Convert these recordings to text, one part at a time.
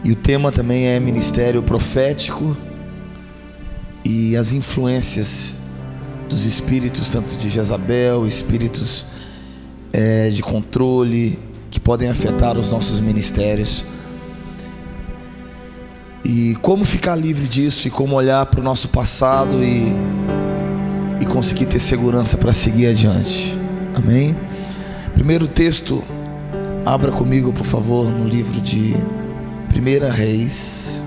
E o tema também é ministério profético e as influências dos espíritos, tanto de Jezabel, espíritos de controle, que podem afetar os nossos ministérios. E como ficar livre disso, e como olhar para o nosso passado e conseguir ter segurança para seguir adiante. Amém? Primeiro texto, abra comigo, por favor, no livro de 1 Reis.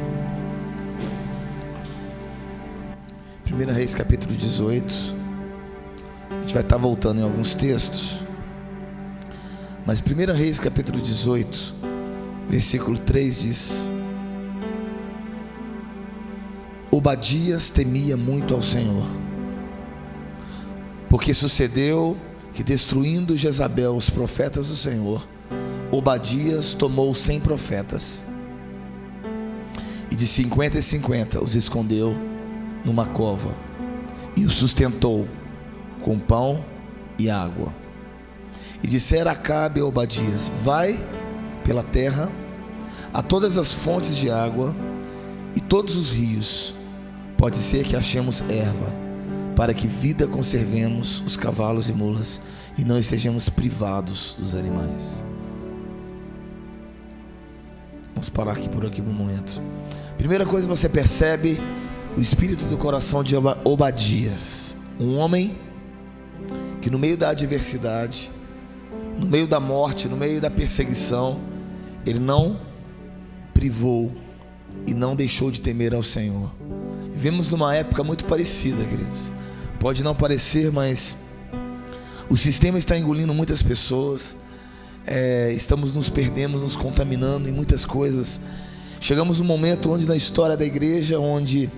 1 Reis capítulo 18. A gente vai estar voltando em alguns textos, mas 1 Reis capítulo 18, versículo 3 diz: Obadias temia muito ao Senhor, porque sucedeu que, destruindo Jezabel os profetas do Senhor, Obadias tomou 100 profetas e de 50 em 50 os escondeu numa cova e os sustentou com pão e água. E dissera Acabe a Obadias: vai pela terra a todas as fontes de água e todos os rios, pode ser que achemos erva, para que vida conservemos os cavalos e mulas e não estejamos privados dos animais. Vamos parar aqui por um momento. Primeira coisa, você percebe o espírito do coração de Obadias, um homem que no meio da adversidade, no meio da morte, no meio da perseguição, ele não privou e não deixou de temer ao Senhor. Vivemos numa época muito parecida, queridos. Pode não parecer, mas o sistema está engolindo muitas pessoas. Estamos nos perdendo, nos contaminando em muitas coisas. Chegamos num momento onde, na história da igreja, onde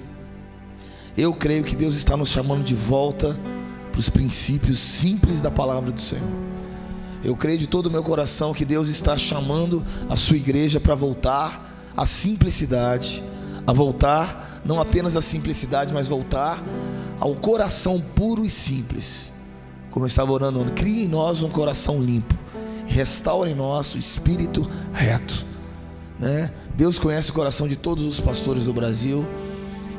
eu creio que Deus está nos chamando de volta para os princípios simples da palavra do Senhor. Eu creio de todo o meu coração que Deus está chamando a sua igreja para voltar à simplicidade, a voltar não apenas à simplicidade, mas voltar ao coração puro e simples. Como eu estava orando, crie em nós um coração limpo, restaure em nós o espírito reto, né? Deus conhece o coração de todos os pastores do Brasil,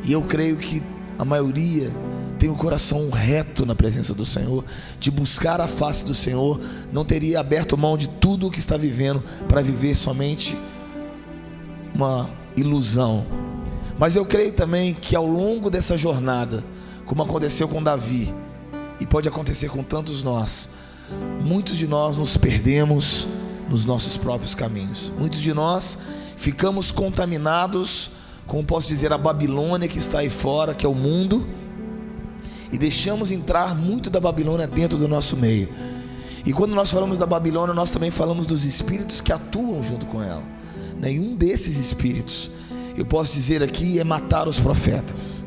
e eu creio que a maioria tem o coração reto na presença do Senhor, de buscar a face do Senhor, não teria aberto mão de tudo o que está vivendo para viver somente uma ilusão. Mas eu creio também que ao longo dessa jornada, como aconteceu com Davi, e pode acontecer com tantos nós, muitos de nós nos perdemos nos nossos próprios caminhos. Muitos de nós ficamos contaminados, como posso dizer, a Babilônia que está aí fora, que é o mundo, e deixamos entrar muito da Babilônia dentro do nosso meio. E quando nós falamos da Babilônia, nós também falamos dos espíritos que atuam junto com ela. Nenhum desses espíritos, eu posso dizer aqui, é matar os profetas,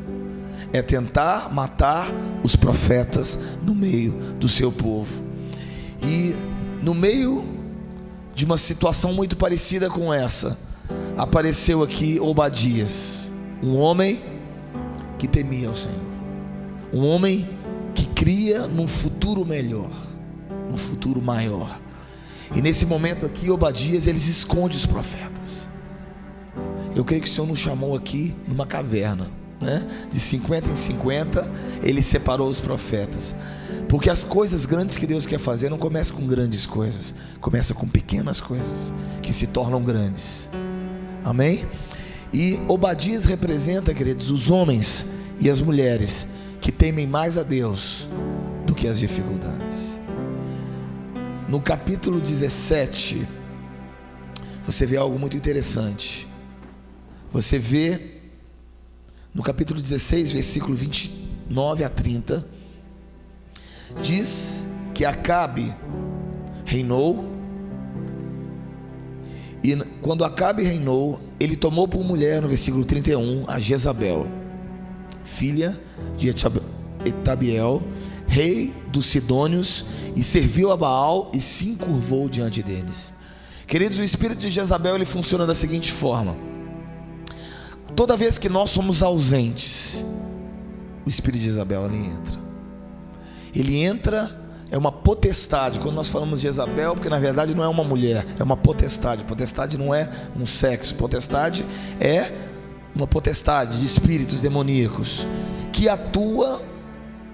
é tentar matar os profetas no meio do seu povo. E no meio de uma situação muito parecida com essa, apareceu aqui Obadias, um homem que temia ao Senhor, um homem que cria num futuro melhor, num futuro maior. E nesse momento aqui, Obadias, ele esconde os profetas. Eu creio que o Senhor nos chamou aqui numa caverna, né? De 50 em 50 ele separou os profetas, porque as coisas grandes que Deus quer fazer não começam com grandes coisas, começa com pequenas coisas que se tornam grandes. Amém? E Obadias representa, queridos, os homens e as mulheres que temem mais a Deus do que as dificuldades. No capítulo 17, você vê algo muito interessante. Você vê no capítulo 16, versículo 29 a 30, diz que Acabe reinou, e quando Acabe reinou, ele tomou por mulher, no versículo 31, a Jezabel, filha de Etabiel, rei dos Sidônios, e serviu a Baal e se encurvou diante deles. Queridos, o espírito de Jezabel, ele funciona da seguinte forma: toda vez que nós somos ausentes, o espírito de Jezabel ele entra. é uma potestade. Quando nós falamos de Jezabel, porque na verdade não é uma mulher, é uma potestade. Potestade não é um sexo, potestade é uma potestade de espíritos demoníacos que atua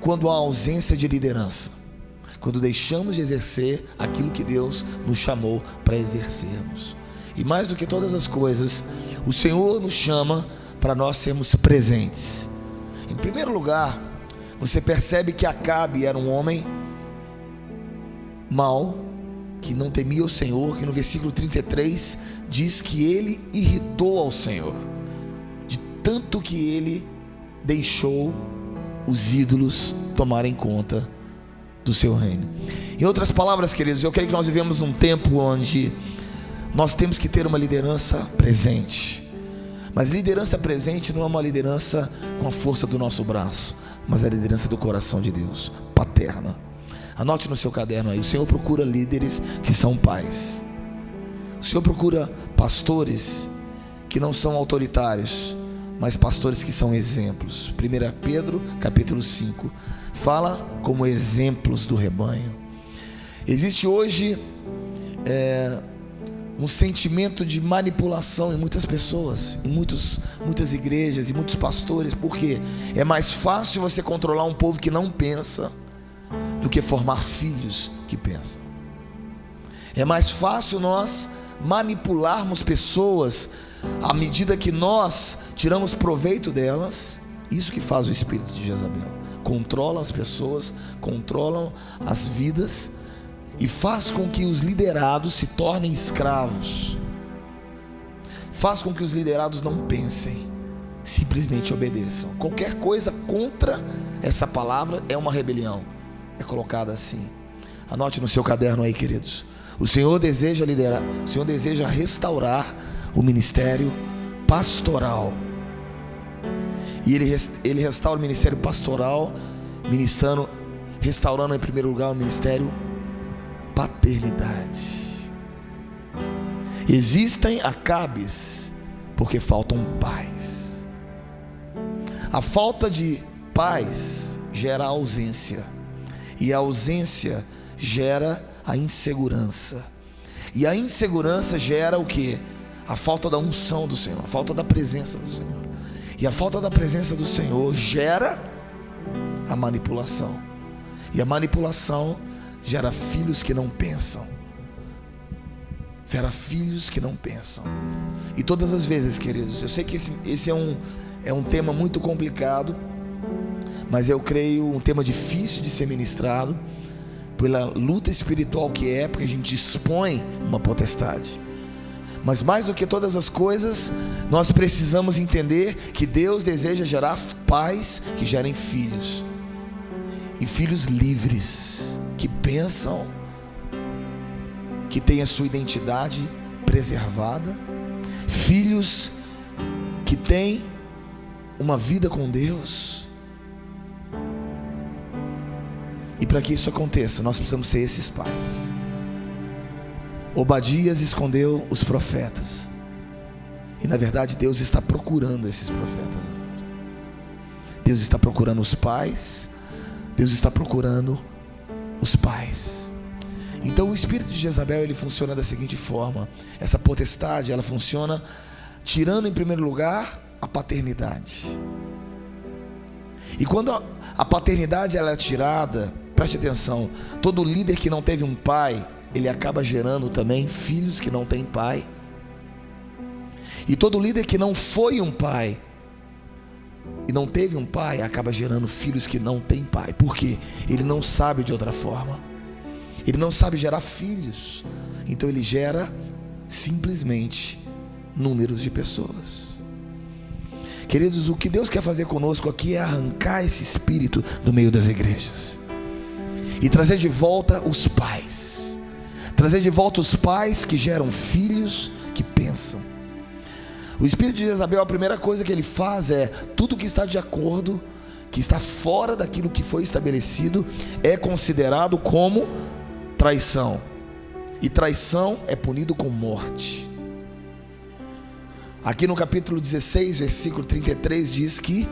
quando há ausência de liderança, quando deixamos de exercer aquilo que Deus nos chamou para exercermos. E mais do que todas as coisas, o Senhor nos chama para nós sermos presentes. Em primeiro lugar, você percebe que Acabe era um homem mau, que não temia o Senhor, que no versículo 33 diz que ele irritou ao Senhor, de tanto que ele deixou os ídolos tomarem conta do seu reino. Em outras palavras, queridos, eu creio que nós vivemos um tempo onde nós temos que ter uma liderança presente. Mas liderança presente não é uma liderança com a força do nosso braço, mas a liderança do coração de Deus, paterna. Anote no seu caderno aí: o Senhor procura líderes que são pais. O Senhor procura pastores que não são autoritários, mas pastores que são exemplos. 1 Pedro capítulo 5 fala como exemplos do rebanho. Existe hoje um sentimento de manipulação em muitas pessoas, em muitas igrejas e muitos pastores, porque é mais fácil você controlar um povo que não pensa do que formar filhos que pensam. É mais fácil nós manipularmos pessoas à medida que nós tiramos proveito delas. Isso que faz o espírito de Jezabel: controla as pessoas, controla as vidas e faz com que os liderados se tornem escravos. Faz com que os liderados não pensem, simplesmente obedeçam. Qualquer coisa contra essa palavra é uma rebelião. É colocada assim. Anote no seu caderno aí, queridos: o Senhor deseja liderar, o Senhor deseja restaurar o ministério pastoral. E Ele restaura o ministério pastoral, restaurando em primeiro lugar o ministério paternidade. Existem Acabes porque faltam pais. A falta de pais gera ausência, e a ausência gera a insegurança, e a insegurança gera o que? A falta da unção do Senhor, a falta da presença do Senhor. E a falta da presença do Senhor gera a manipulação, e a manipulação gera filhos que não pensam. Gera filhos que não pensam. E todas as vezes, queridos, eu sei que esse é um tema muito complicado, mas eu creio um tema difícil de ser ministrado, pela luta espiritual que é, porque a gente expõe uma potestade. Mas mais do que todas as coisas, nós precisamos entender que Deus deseja gerar pais que gerem filhos, e filhos livres, que pensam, que têm a sua identidade preservada, filhos que têm uma vida com Deus. E para que isso aconteça, nós precisamos ser esses pais. Obadias escondeu os profetas, e na verdade Deus está procurando esses profetas agora. Deus está procurando os pais. Deus está procurando os pais. Então o espírito de Jezabel, ele funciona da seguinte forma: essa potestade, ela funciona tirando em primeiro lugar a paternidade. E quando a paternidade ela é tirada, preste atenção, todo líder que não teve um pai, ele acaba gerando também filhos que não têm pai. E todo líder que não foi um pai e não teve um pai, acaba gerando filhos que não têm pai. Por quê? Ele não sabe de outra forma. Ele não sabe gerar filhos. Então ele gera simplesmente números de pessoas. Queridos, o que Deus quer fazer conosco aqui é arrancar esse espírito do meio das igrejas e trazer de volta os pais. Trazer de volta os pais que geram filhos que pensam. O espírito de Jezabel, a primeira coisa que ele faz é: tudo que está de acordo, que está fora daquilo que foi estabelecido, é considerado como traição. E traição é punido com morte. Aqui no capítulo 16, versículo 33 diz que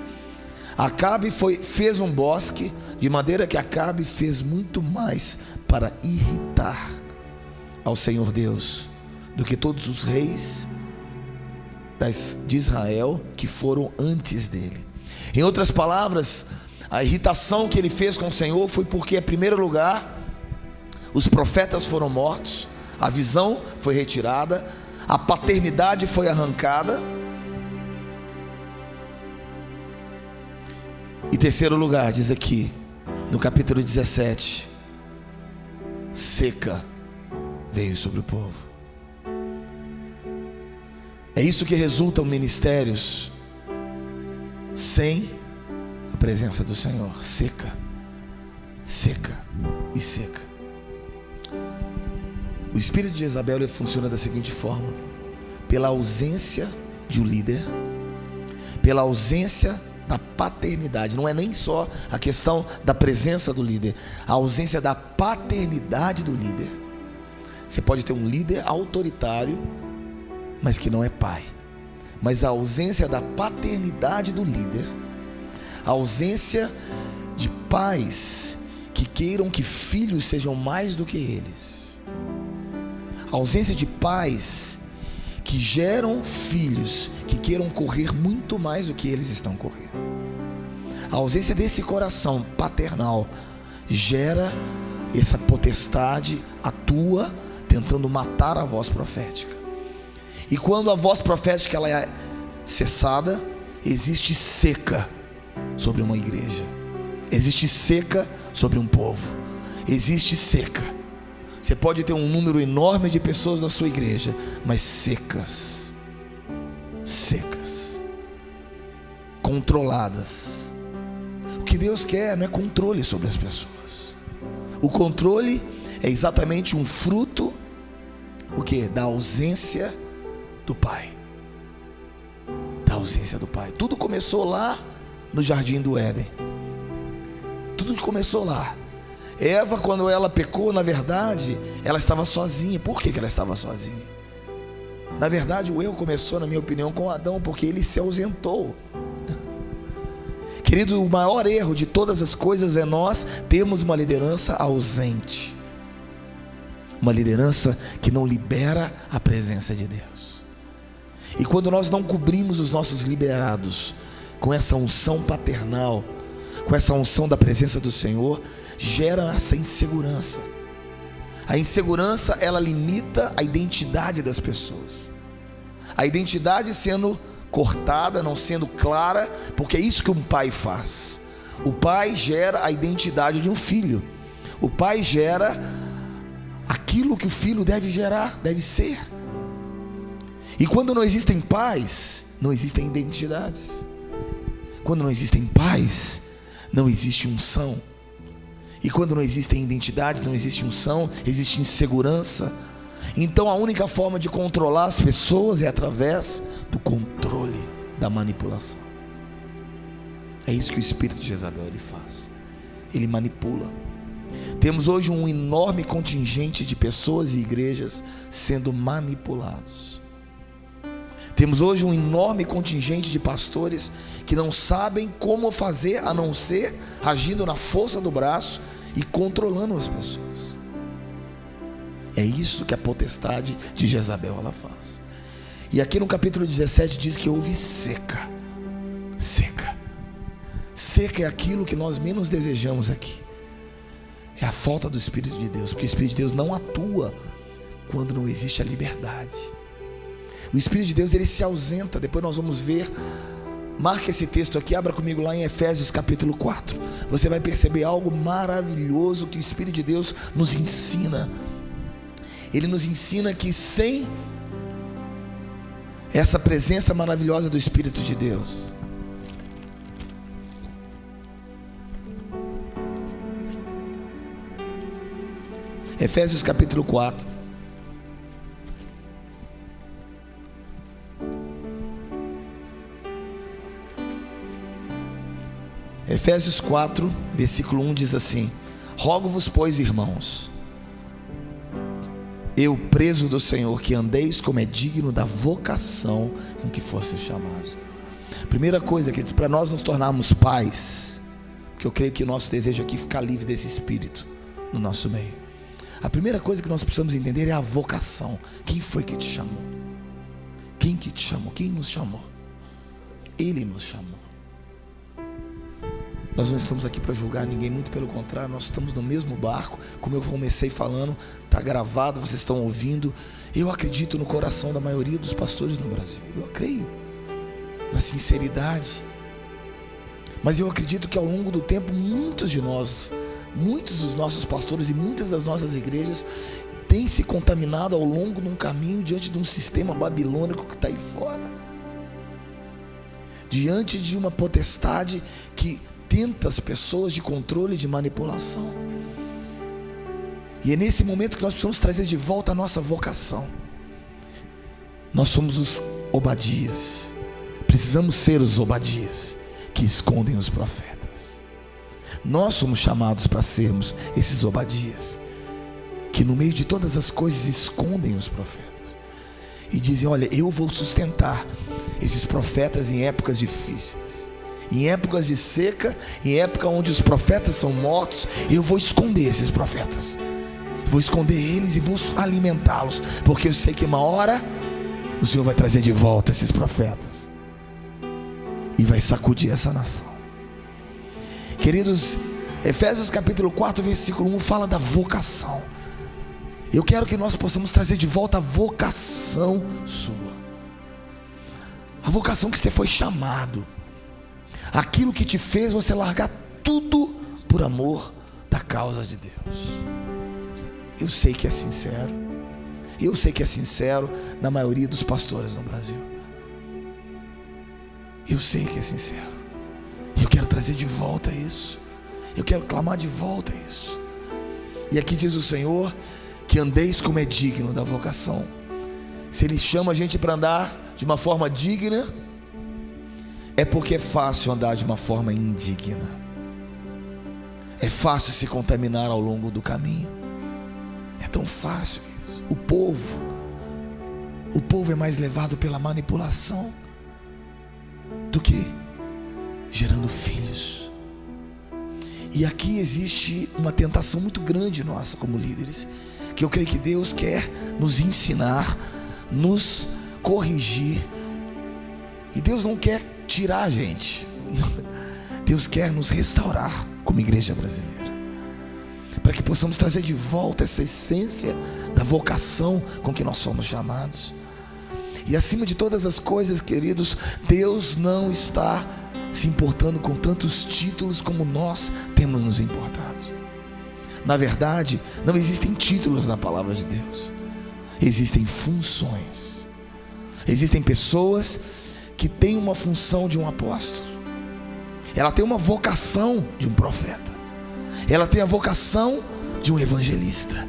Acabe fez um bosque, de maneira que Acabe fez muito mais para irritar ao Senhor Deus do que todos os reis de Israel que foram antes dele. Em outras palavras, a irritação que ele fez com o Senhor foi porque, em primeiro lugar, os profetas foram mortos, a visão foi retirada, a paternidade foi arrancada. Em terceiro lugar, diz aqui no capítulo 17, seca veio sobre o povo. É isso que resultam ministérios sem a presença do Senhor. Seca, seca e seca. O espírito de Jezabel, ele funciona da seguinte forma: pela ausência de um líder, pela ausência da paternidade. Não é nem só a questão da presença do líder, a ausência da paternidade do líder. Você pode ter um líder autoritário, mas que não é pai. Mas a ausência da paternidade do líder, a ausência de pais que queiram que filhos sejam mais do que eles, a ausência de pais que geram filhos que queiram correr muito mais do que eles estão correndo. A ausência desse coração paternal gera essa potestade, atua tentando matar a voz profética. E quando a voz profética ela é cessada, existe seca sobre uma igreja, existe seca sobre um povo, existe seca. Você pode ter um número enorme de pessoas na sua igreja, mas secas, controladas. O que Deus quer não é controle sobre as pessoas. O controle é exatamente um fruto, o que? Da ausência do Pai. Da ausência do Pai. Tudo começou lá no jardim do Éden. Tudo começou lá. Eva, quando ela pecou, na verdade, ela estava sozinha. Por que ela estava sozinha? Na verdade, o erro começou, na minha opinião, com Adão, porque ele se ausentou. Querido, o maior erro de todas as coisas é nós termos uma liderança ausente, uma liderança que não libera a presença de Deus. E quando nós não cobrimos os nossos liderados com essa unção paternal, com essa unção da presença do Senhor, gera essa insegurança. A insegurança, ela limita a identidade das pessoas. A identidade sendo cortada, não sendo clara, porque é isso que um pai faz. O pai gera a identidade de um filho. O pai gera aquilo que o filho deve gerar, deve ser. E quando não existem pais, não existem identidades. Quando não existem pais, não existe unção. E quando não existem identidades, não existe unção, existe insegurança. Então a única forma de controlar as pessoas é através do controle, da manipulação. É isso que o espírito de Jezabel ele faz. Ele manipula. Temos hoje um enorme contingente de pessoas e igrejas sendo manipulados. Temos hoje um enorme contingente de pastores que não sabem como fazer a não ser agindo na força do braço e controlando as pessoas. É isso que a potestade de Jezabel ela faz. E aqui no capítulo 17 diz que houve seca. Seca. Seca é aquilo que nós menos desejamos aqui. É a falta do Espírito de Deus, porque o Espírito de Deus não atua quando não existe a liberdade. O Espírito de Deus ele se ausenta. Depois nós vamos ver. Marque esse texto aqui, abra comigo lá em Efésios capítulo 4. Você vai perceber algo maravilhoso que o Espírito de Deus nos ensina. Ele nos ensina que sem essa presença maravilhosa do Espírito de Deus, Efésios capítulo 4. Efésios 4, versículo 1 diz assim: rogo-vos, pois, irmãos, eu preso do Senhor, que andeis como é digno da vocação com que fostes chamados. Primeira coisa, queridos, para nós nos tornarmos pais, porque eu creio que o nosso desejo aqui é ficar livre desse espírito no nosso meio. A primeira coisa que nós precisamos entender é a vocação. Quem foi que te chamou? Quem que te chamou? Quem nos chamou? Ele nos chamou. Nós não estamos aqui para julgar ninguém, muito pelo contrário, nós estamos no mesmo barco. Como eu comecei falando, está gravado, vocês estão ouvindo. Eu acredito no coração da maioria dos pastores no Brasil. Eu creio na sinceridade. Mas eu acredito que ao longo do tempo, muitos dos nossos pastores e muitas das nossas igrejas têm se contaminado ao longo de um caminho diante de um sistema babilônico que está aí fora, diante de uma potestade que tenta as pessoas de controle e de manipulação. E é nesse momento que nós precisamos trazer de volta a nossa vocação. Nós somos os Obadias. Precisamos ser os Obadias que escondem os profetas. Nós somos chamados para sermos esses Obadias que no meio de todas as coisas escondem os profetas e dizem: olha, eu vou sustentar esses profetas em épocas difíceis, em épocas de seca, em época onde os profetas são mortos. Eu vou esconder esses profetas, vou esconder eles e vou alimentá-los, porque eu sei que uma hora o Senhor vai trazer de volta esses profetas e vai sacudir essa nação. Queridos, Efésios capítulo 4 versículo 1 fala da vocação. Eu quero que nós possamos trazer de volta a vocação sua, a vocação que você foi chamado, aquilo que te fez você largar tudo por amor da causa de Deus. Eu sei que é sincero, eu sei que é sincero na maioria dos pastores no Brasil. Eu sei que é sincero. Eu quero trazer de volta isso. Eu quero clamar de volta isso. E aqui diz o Senhor que andeis como é digno da vocação. Se Ele chama a gente para andar de uma forma digna, é porque é fácil andar de uma forma indigna. É fácil se contaminar ao longo do caminho. É tão fácil isso. O povo é mais levado pela manipulação do que gerando filhos. E aqui existe uma tentação muito grande nossa como líderes, que eu creio que Deus quer nos ensinar, nos corrigir. E Deus não quer tirar a gente. Deus quer nos restaurar como igreja brasileira, para que possamos trazer de volta essa essência da vocação com que nós somos chamados. E acima de todas as coisas, queridos, Deus não está se importando com tantos títulos como nós temos nos importado. Na verdade, não existem títulos na palavra de Deus, existem funções. Existem pessoas que têm uma função de um apóstolo, ela tem uma vocação de um profeta, ela tem a vocação de um evangelista,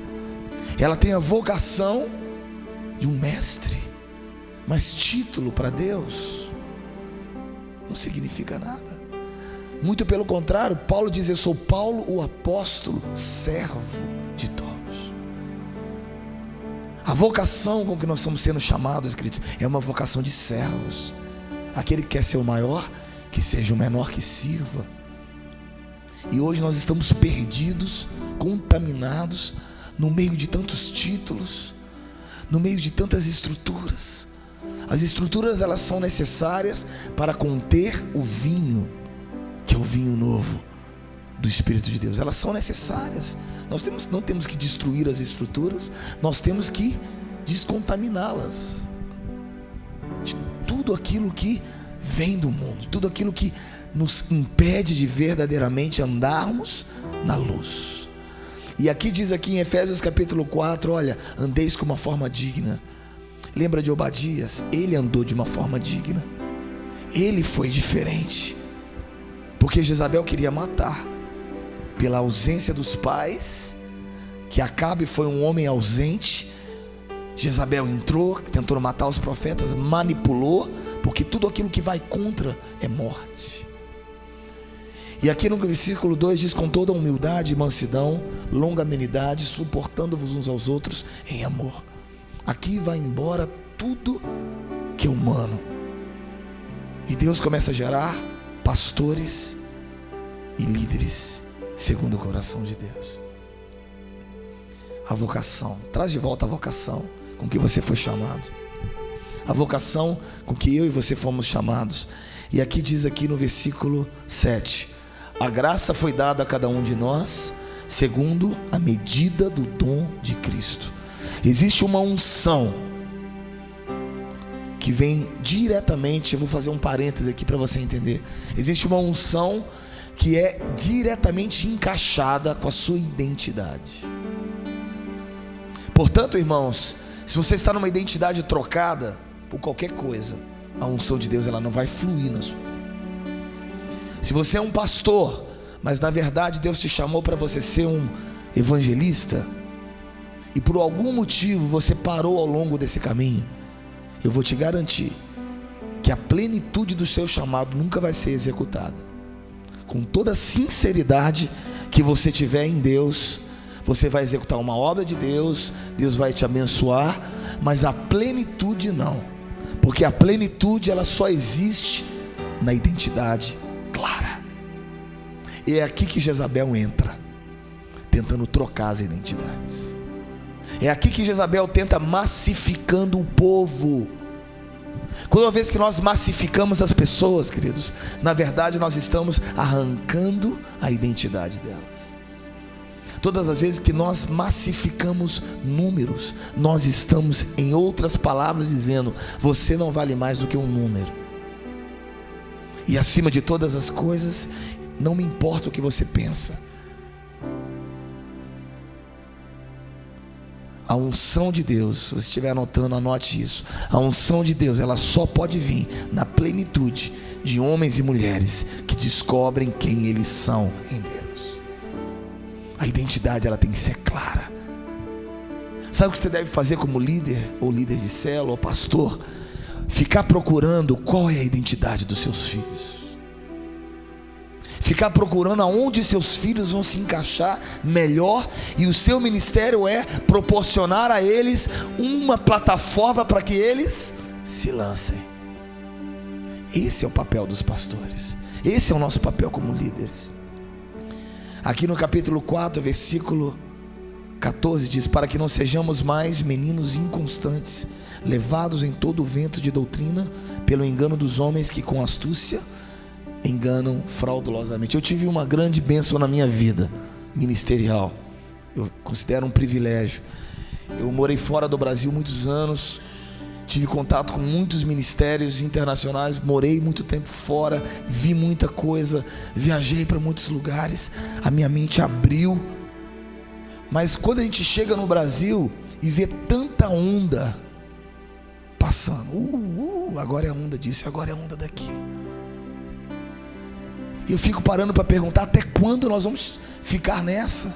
ela tem a vocação de um mestre. Mas título para Deus não significa nada. Muito pelo contrário, Paulo diz: eu sou Paulo, o apóstolo, servo de todos. A vocação com que nós estamos sendo chamados, queridos, é uma vocação de servos. Aquele que quer ser o maior, que seja o menor que sirva. E hoje nós estamos perdidos, contaminados, no meio de tantos títulos, no meio de tantas estruturas. As estruturas, elas são necessárias para conter o vinho, que é o vinho novo do Espírito de Deus. Elas são necessárias. Nós não temos que destruir as estruturas, nós temos que descontaminá-las de tudo aquilo que vem do mundo, tudo aquilo que nos impede de verdadeiramente andarmos na luz. E aqui diz aqui em Efésios capítulo 4, olha, andeis com uma forma digna. Lembra de Obadias? Ele andou de uma forma digna. Ele foi diferente, porque Jezabel queria matar. Pela ausência dos pais, que Acabe foi um homem ausente, Jezabel entrou, tentou matar os profetas, manipulou, porque tudo aquilo que vai contra é morte. E aqui no versículo 2 diz: com toda humildade e mansidão, longanimidade, suportando-vos uns aos outros em amor. Aqui vai embora tudo que é humano. E Deus começa a gerar pastores e líderes segundo o coração de Deus. A vocação, traz de volta a vocação com que você foi chamado, a vocação com que eu e você fomos chamados. E aqui diz aqui no versículo 7: a graça foi dada a cada um de nós segundo a medida do dom de Cristo. Existe uma unção que vem diretamente, eu vou fazer um parêntese aqui para você entender. Existe uma unção que é diretamente encaixada com a sua identidade. Portanto, irmãos, se você está numa identidade trocada por qualquer coisa, a unção de Deus ela não vai fluir na sua vida. Se você é um pastor, mas na verdade Deus te chamou para você ser um evangelista, e por algum motivo você parou ao longo desse caminho, eu vou te garantir que a plenitude do seu chamado nunca vai ser executada. Com toda a sinceridade que você tiver em Deus, você vai executar uma obra de Deus, Deus vai te abençoar, mas a plenitude não, porque a plenitude ela só existe na identidade clara. E é aqui que Jezabel entra, tentando trocar as identidades. É aqui que Jezabel tenta massificando o povo. Toda vez que nós massificamos as pessoas, queridos, na verdade nós estamos arrancando a identidade delas. Todas as vezes que nós massificamos números, nós estamos, em outras palavras, dizendo: você não vale mais do que um número. E acima de todas as coisas, não me importa o que você pensa. A unção de Deus, se você estiver anotando, anote isso. A unção de Deus, ela só pode vir na plenitude de homens e mulheres que descobrem quem eles são em Deus. A identidade ela tem que ser clara. Sabe o que você deve fazer como líder, ou líder de célula, ou pastor? Ficar procurando qual é a identidade dos seus filhos. Ficar procurando aonde seus filhos vão se encaixar melhor, e o seu ministério é proporcionar a eles uma plataforma para que eles se lancem. Esse é o papel dos pastores, esse é o nosso papel como líderes. Aqui no capítulo 4, versículo 14 diz: para que não sejamos mais meninos inconstantes, levados em todo o vento de doutrina, pelo engano dos homens que com astúcia enganam fraudulosamente. Eu tive uma grande bênção na minha vida ministerial, eu considero um privilégio. Eu morei fora do Brasil muitos anos, tive contato com muitos ministérios internacionais, morei muito tempo fora, vi muita coisa, viajei para muitos lugares, a minha mente abriu. Mas quando a gente chega no Brasil e vê tanta onda passando, agora é a onda disso, agora é a onda daquilo, eu fico parando para perguntar: até quando nós vamos ficar nessa?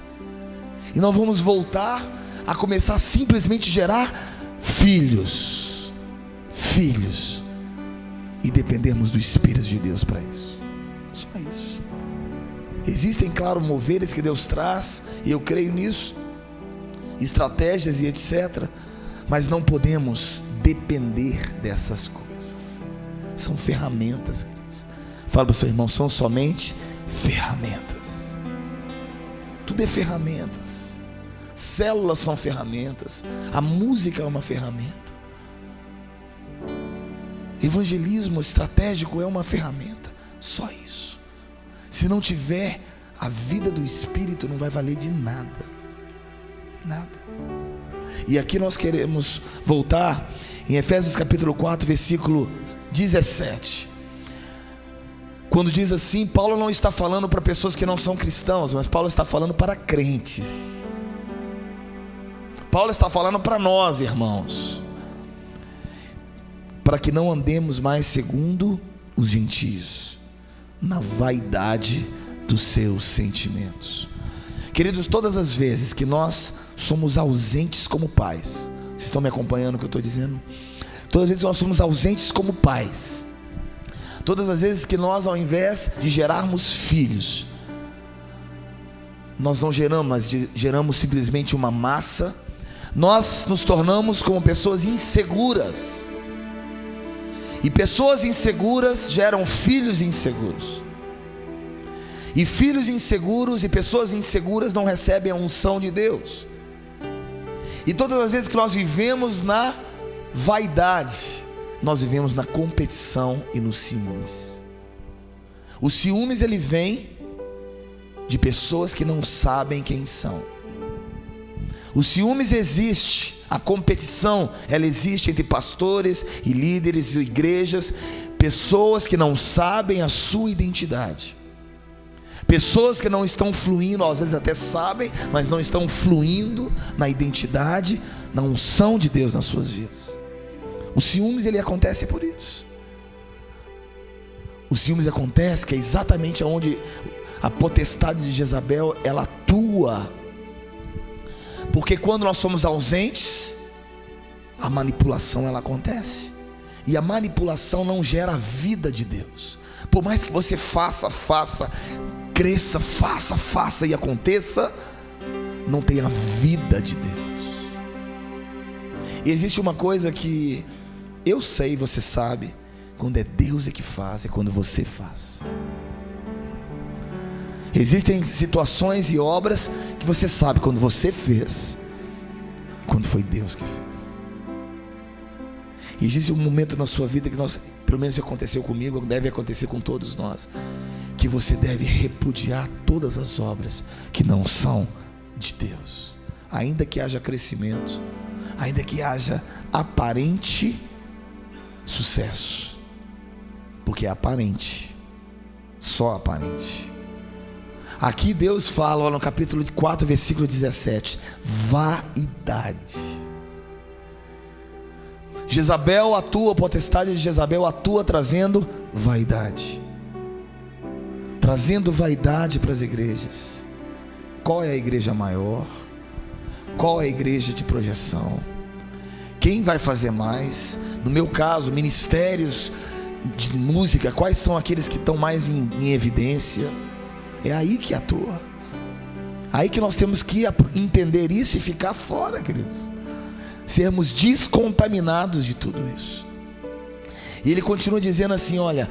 E nós vamos voltar a começar a simplesmente gerar filhos, e dependermos do Espírito de Deus para isso. Só isso. Existem, claro, moveres que Deus traz, e eu creio nisso, estratégias e etc, mas não podemos depender dessas coisas. São ferramentas, queridos. Fala para o seu irmão: são somente ferramentas. Tudo é ferramentas. Células são ferramentas. A música é uma ferramenta. Evangelismo estratégico é uma ferramenta. Só isso. Se não tiver a vida do Espírito, não vai valer de nada. Nada. E aqui nós queremos voltar em Efésios capítulo 4, versículo 17. Quando diz assim, Paulo não está falando para pessoas que não são cristãos, mas Paulo está falando para crentes. Paulo está falando para nós, irmãos, para que não andemos mais segundo os gentios, na vaidade dos seus sentimentos. Queridos, todas as vezes que nós somos ausentes como pais, vocês estão me acompanhando o que eu estou dizendo? Todas as vezes que nós somos ausentes como pais, todas as vezes que nós, ao invés de gerarmos filhos, nós não geramos, mas geramos simplesmente uma massa, nós nos tornamos como pessoas inseguras. E pessoas inseguras geram filhos inseguros. E filhos inseguros e pessoas inseguras não recebem a unção de Deus. E todas as vezes que nós vivemos na vaidade, nós vivemos na competição e nos ciúmes. O ciúmes, ele vem de pessoas que não sabem quem são. O ciúmes existe, a competição, ela existe entre pastores e líderes e igrejas, pessoas que não sabem a sua identidade. Pessoas que não estão fluindo, às vezes até sabem, mas não estão fluindo na identidade, na unção de Deus nas suas vidas. O ciúmes, ele acontece por isso. O ciúmes acontece que é exatamente onde a potestade de Jezabel, ela atua. Porque quando nós somos ausentes, a manipulação, ela acontece. E a manipulação não gera a vida de Deus. Por mais que você faça, cresça, faça e aconteça, não tem a vida de Deus. E existe uma coisa que eu sei, você sabe, quando é Deus que faz, é quando você faz. Existem situações e obras que você sabe quando você fez, quando foi Deus que fez. E existe um momento na sua vida que pelo menos aconteceu comigo, deve acontecer com todos nós, que você deve repudiar todas as obras que não são de Deus, ainda que haja crescimento, ainda que haja aparente sucesso, porque é aparente, só aparente. Aqui Deus fala, no capítulo 4, versículo 17, vaidade. Jezabel atua, a potestade de Jezabel atua trazendo vaidade. Trazendo vaidade para as igrejas. Qual é a igreja maior? Qual é a igreja de projeção? Quem vai fazer mais? No meu caso, ministérios de música, quais são aqueles que estão mais em evidência? É aí que atua. Aí que nós temos que entender isso e ficar fora, queridos. Sermos descontaminados de tudo isso. E ele continua dizendo assim, olha,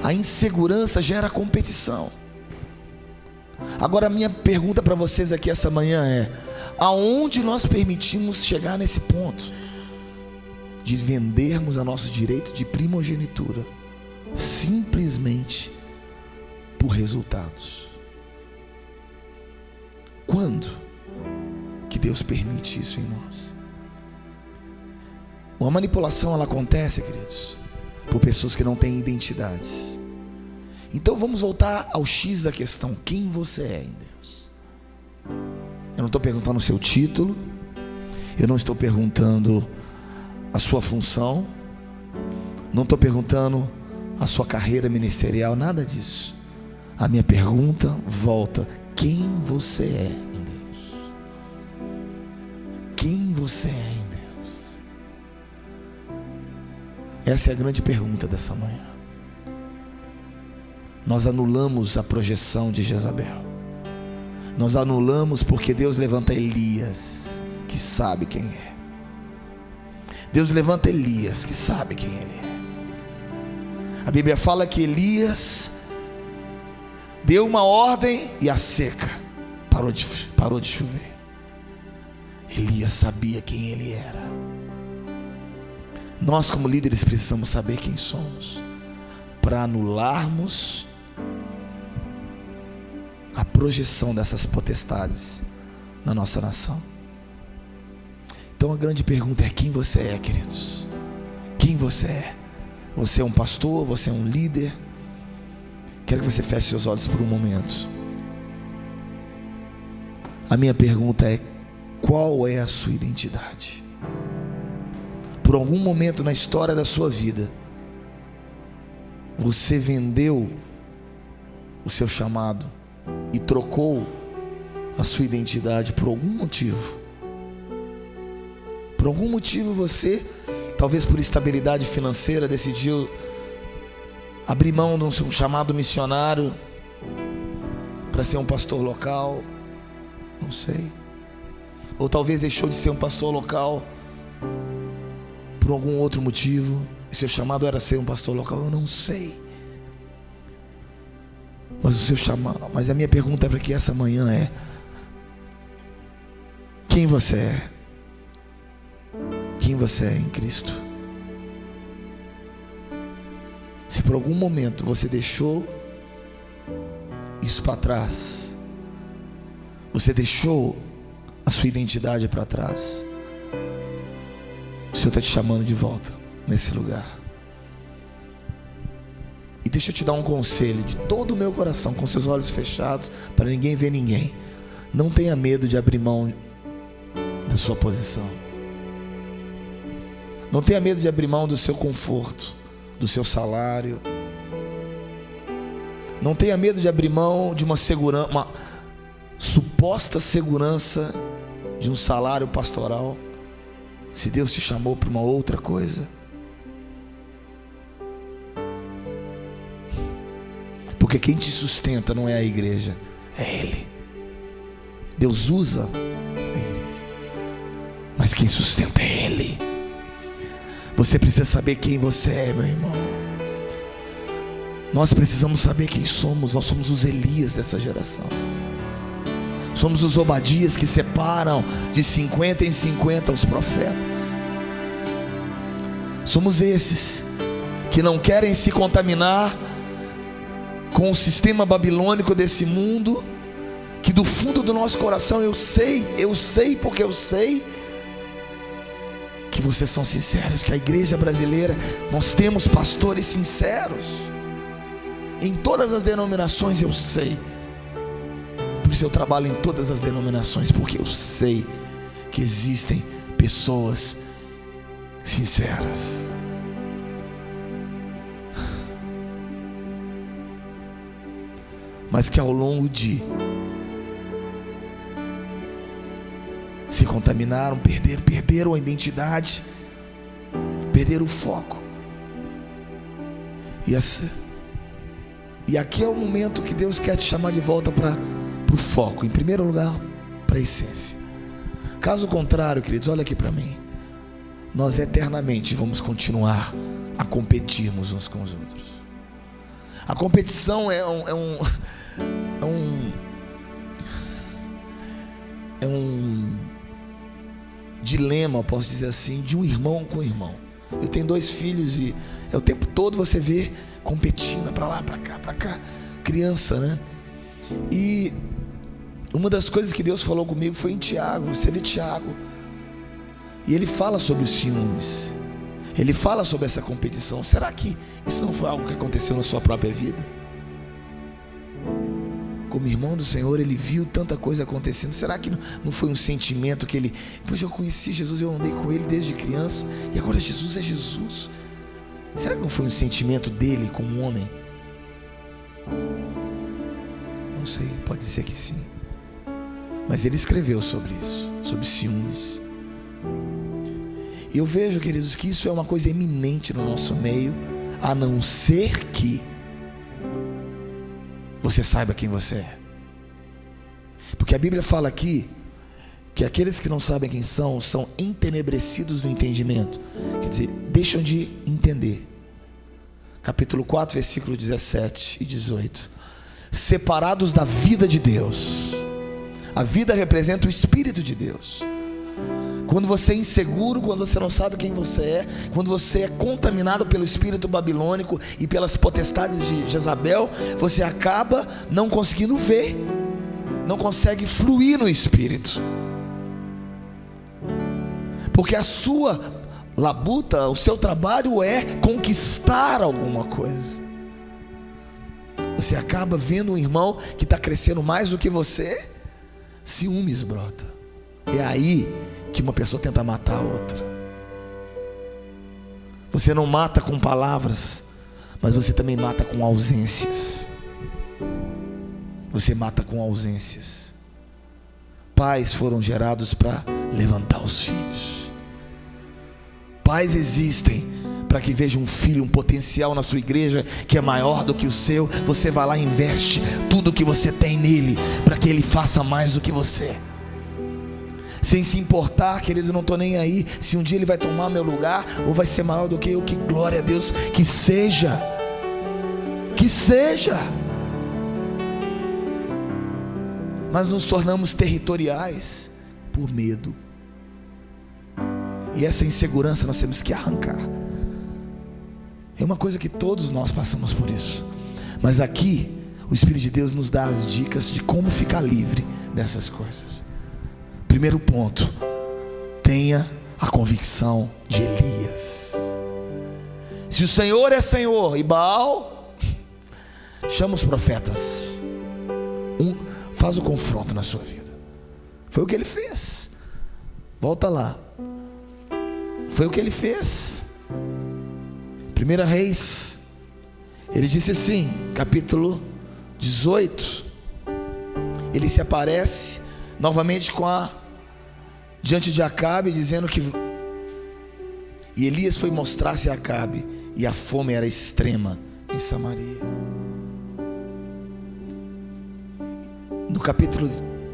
a insegurança gera competição. Agora a minha pergunta para vocês aqui essa manhã é: aonde nós permitimos chegar nesse ponto de vendermos a nosso direito de primogenitura simplesmente por resultados? Quando que Deus permite isso em nós? Uma manipulação, ela acontece, queridos, por pessoas que não têm identidades. Então vamos voltar ao X da questão: quem você é em Deus? Eu não estou perguntando o seu título, eu não estou perguntando a sua função, não estou perguntando a sua carreira ministerial, nada disso. A minha pergunta volta: quem você é em Deus? Quem você é em Deus? Essa é a grande pergunta dessa manhã. Nós anulamos a projeção de Jezabel. Nós anulamos porque Deus levanta Elias, que sabe quem é. Deus levanta Elias, que sabe quem ele é. A Bíblia fala que Elias deu uma ordem e a seca parou de chover. Elias sabia quem ele era. Nós, como líderes, precisamos saber quem somos, para anularmos a projeção dessas potestades na nossa nação. Então a grande pergunta é: quem você é, queridos? Quem você é? Você é um pastor? Você é um líder? Quero que você feche seus olhos por um momento. A minha pergunta é: qual é a sua identidade? Por algum momento na história da sua vida, você vendeu o seu chamado e trocou a sua identidade por algum motivo. Por algum motivo você, talvez por estabilidade financeira, decidiu abrir mão de um chamado missionário para ser um pastor local, não sei. Ou talvez deixou de ser um pastor local por algum outro motivo, seu chamado era ser um pastor local, eu não sei. Mas o seu chamado, mas a minha pergunta para que essa manhã é: quem você é? Quem você é em Cristo? Se por algum momento você deixou isso para trás, você deixou a sua identidade para trás, o Senhor está te chamando de volta nesse lugar. E deixa eu te dar um conselho de todo o meu coração, com seus olhos fechados, para ninguém ver ninguém. Não tenha medo de abrir mão da sua posição. Não tenha medo de abrir mão do seu conforto, do seu salário. Não tenha medo de abrir mão de uma suposta segurança de um salário pastoral, se Deus te chamou para uma outra coisa. Porque quem te sustenta não é a igreja, é Ele. Deus usa a igreja, mas quem sustenta é Ele. Você precisa saber quem você é, meu irmão. Nós precisamos saber quem somos. Nós somos os Elias dessa geração. Somos os Obadias que separam de 50 em 50 os profetas. Somos esses que não querem se contaminar com o sistema babilônico desse mundo, que do fundo do nosso coração eu sei porque eu sei que vocês são sinceros, que a igreja brasileira, nós temos pastores sinceros, em todas as denominações eu sei, por isso eu trabalho em todas as denominações, porque eu sei que existem pessoas sinceras. Mas que ao longo de se contaminaram, perderam a identidade, perderam o foco. E aqui é o momento que Deus quer te chamar de volta para o foco. Em primeiro lugar, para a essência. Caso contrário, queridos, olha aqui para mim, nós eternamente vamos continuar a competirmos uns com os outros. A competição é um dilema, posso dizer assim, de um irmão com irmão. Eu tenho 2 filhos e o tempo todo você vê competindo para lá, para cá, criança, né? E uma das coisas que Deus falou comigo foi em Tiago. Você vê Tiago e ele fala sobre os ciúmes, ele fala sobre essa competição. Será que isso não foi algo que aconteceu na sua própria vida? Como irmão do Senhor, ele viu tanta coisa acontecendo. Será que não foi um sentimento que ele... Pois eu conheci Jesus, eu andei com ele desde criança, e agora Jesus é Jesus. Será que não foi um sentimento dele como homem? Não sei, pode ser que sim. Mas ele escreveu sobre isso, sobre ciúmes. E eu vejo, queridos, que isso é uma coisa eminente no nosso meio, a não ser que você saiba quem você é. Porque a Bíblia fala aqui que aqueles que não sabem quem são entenebrecidos no entendimento. Quer dizer, deixam de entender. Capítulo 4, versículo 17 e 18. Separados da vida de Deus. A vida representa o Espírito de Deus. Quando você é inseguro, quando você não sabe quem você é, quando você é contaminado pelo espírito babilônico e pelas potestades de Jezabel, você acaba não conseguindo ver, não consegue fluir no espírito, porque a sua labuta, o seu trabalho é conquistar alguma coisa. Você acaba vendo um irmão que está crescendo mais do que você, ciúmes brota. É aí que uma pessoa tenta matar a outra. Você não mata com palavras, mas você também mata com ausências. Você mata com ausências. Pais foram gerados para levantar os filhos. Pais existem para que veja um filho, um potencial na sua igreja que é maior do que o seu. Você vai lá e investe tudo que você tem nele para que ele faça mais do que você. sem se importar, querido, não estou nem aí se um dia ele vai tomar meu lugar ou vai ser maior do que eu. Que glória a Deus, que seja, mas nos tornamos territoriais por medo, e essa insegurança nós temos que arrancar. É uma coisa que todos nós passamos por isso, mas aqui o Espírito de Deus nos dá as dicas de como ficar livre dessas coisas. Primeiro ponto: tenha a convicção de Elias. Se o Senhor é Senhor e Baal, chama os profetas, faz o confronto na sua vida. Foi o que ele fez. Volta lá. Foi o que ele fez. 1 Reis, ele disse assim, capítulo 18, ele se aparece novamente diante de Acabe, dizendo que e Elias foi mostrar-se a Acabe, e a fome era extrema em Samaria. No capítulo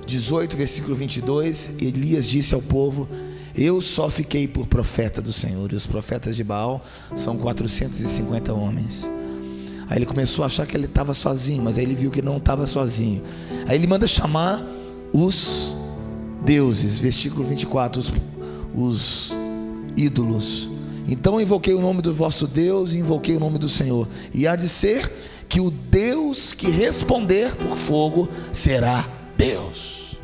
18, versículo 22, Elias disse ao povo: eu só fiquei por profeta do Senhor, e os profetas de Baal são 450 homens. Aí ele começou a achar que ele estava sozinho, mas aí ele viu que não estava sozinho. Aí ele manda chamar os deuses, versículo 24, os ídolos. Então invoquei o nome do vosso Deus e invoquei o nome do Senhor, e há de ser que o Deus que responder por fogo será Deus.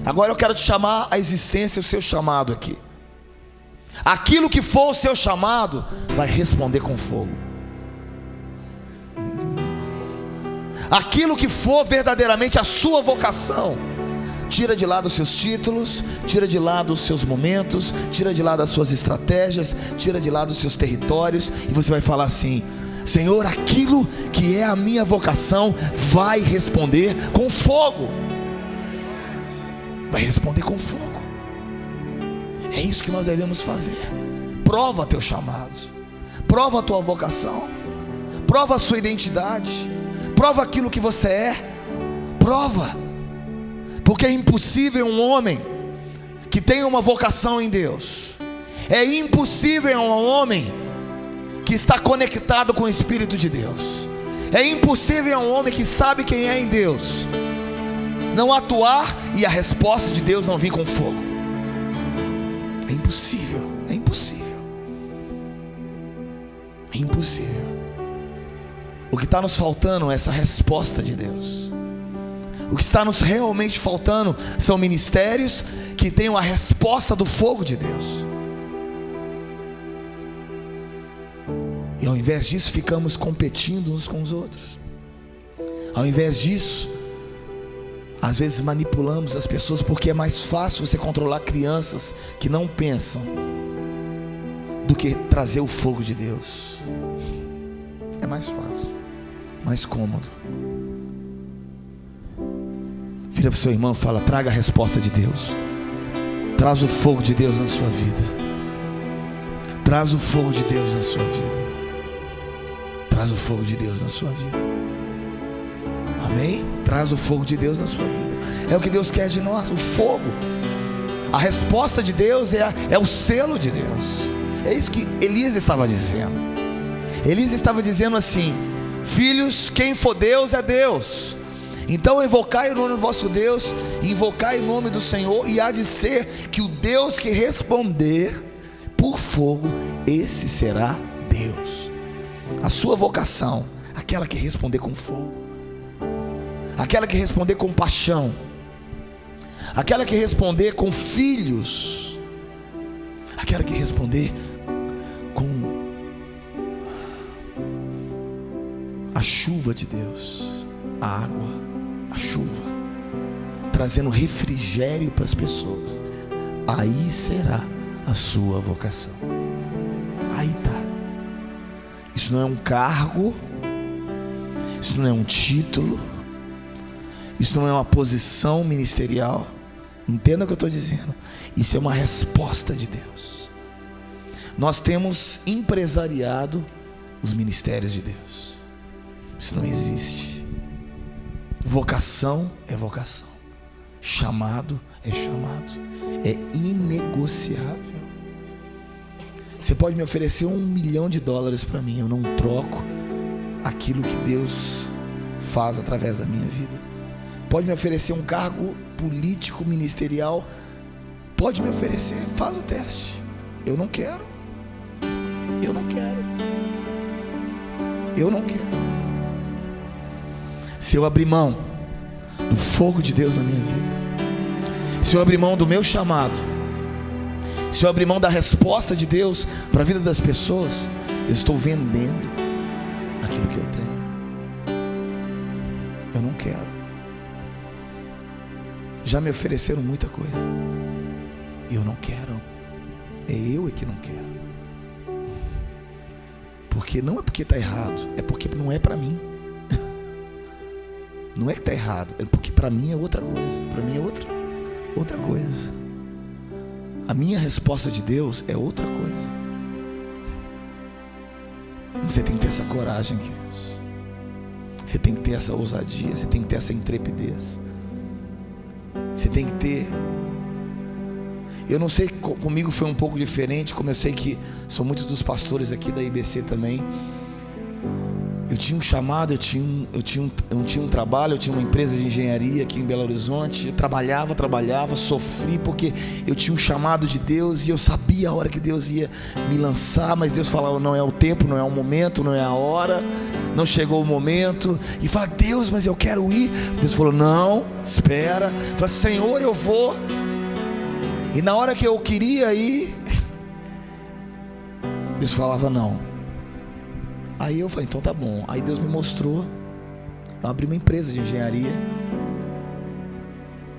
Agora eu quero te chamar à existência o seu chamado aqui. Aquilo que for o seu chamado vai responder com fogo. Aquilo que for verdadeiramente a sua vocação, tira de lado os seus títulos, tira de lado os seus momentos, tira de lado as suas estratégias, tira de lado os seus territórios, e você vai falar assim: Senhor, aquilo que é a minha vocação vai responder com fogo. Vai responder com fogo. É isso que nós devemos fazer. Prova teu chamado, prova a tua vocação, prova a sua identidade, prova aquilo que você é. Prova, porque é impossível um homem que tenha uma vocação em Deus, é impossível um homem que está conectado com o Espírito de Deus, é impossível um homem que sabe quem é em Deus não atuar e a resposta de Deus não vir com fogo. É impossível, é impossível, é impossível. O que está nos faltando é essa resposta de Deus. O que está nos realmente faltando são ministérios que tenham a resposta do fogo de Deus. E ao invés disso ficamos competindo uns com os outros. Ao invés disso, às vezes manipulamos as pessoas, porque é mais fácil você controlar crianças que não pensam do que trazer o fogo de Deus. É mais fácil, mais cômodo. Vira para o seu irmão e fala: traga a resposta de Deus. Traz o fogo de Deus na sua vida. Traz o fogo de Deus na sua vida. Traz o fogo de Deus na sua vida. Amém? Traz o fogo de Deus na sua vida. É o que Deus quer de nós, o fogo. A resposta de Deus é o selo de Deus. É isso que Elias estava dizendo. Elias estava dizendo assim: filhos, quem for Deus é Deus. Então invocai o nome do vosso Deus, invocai o nome do Senhor, e há de ser que o Deus que responder por fogo, esse será Deus. A sua vocação, aquela que responder com fogo, aquela que responder com paixão, aquela que responder com filhos, aquela que responder com a chuva de Deus, a água, a chuva, trazendo refrigério para as pessoas. Aí será a sua vocação. Aí está. Isso não é um cargo, isso não é um título, isso não é uma posição ministerial. Entenda o que eu estou dizendo. Isso é uma resposta de Deus. Nós temos empresariado os ministérios de Deus. Isso não existe. Vocação é vocação, Chamado é chamado, é inegociável. Você pode me oferecer $1 milhão para mim, eu não troco aquilo que Deus faz através da minha vida. Pode me oferecer um cargo político, ministerial, pode me oferecer, faz o teste. Eu não quero. Eu não quero. Eu não quero. Se eu abrir mão do fogo de Deus na minha vida, se eu abrir mão do meu chamado, se eu abrir mão da resposta de Deus para a vida das pessoas, eu estou vendendo aquilo que eu tenho. Eu não quero. Já me ofereceram muita coisa e eu não quero. É eu que não quero. Porque não é porque está errado, é porque não é para mim. Não é que está errado, é porque para mim é outra coisa. Para mim é outra coisa. A minha resposta de Deus é outra coisa. Você tem que ter essa coragem, queridos. Você tem que ter essa ousadia. Você tem que ter essa intrepidez. Você tem que ter. Eu não sei, comigo foi um pouco diferente. Como eu sei que são muitos dos pastores aqui da IBC também. Eu tinha um chamado, eu tinha um trabalho, eu tinha uma empresa de engenharia aqui em Belo Horizonte. Eu trabalhava, sofri porque eu tinha um chamado de Deus e eu sabia a hora que Deus ia me lançar, mas Deus falava: não é o tempo, não é o momento, não é a hora, não chegou o momento. E fala: Deus, mas eu quero ir. Deus falou: não, espera. Fala: Senhor, eu vou. E na hora que eu queria ir, Deus falava: não. Aí eu falei: então tá bom. Aí Deus me mostrou. Eu abri uma empresa de engenharia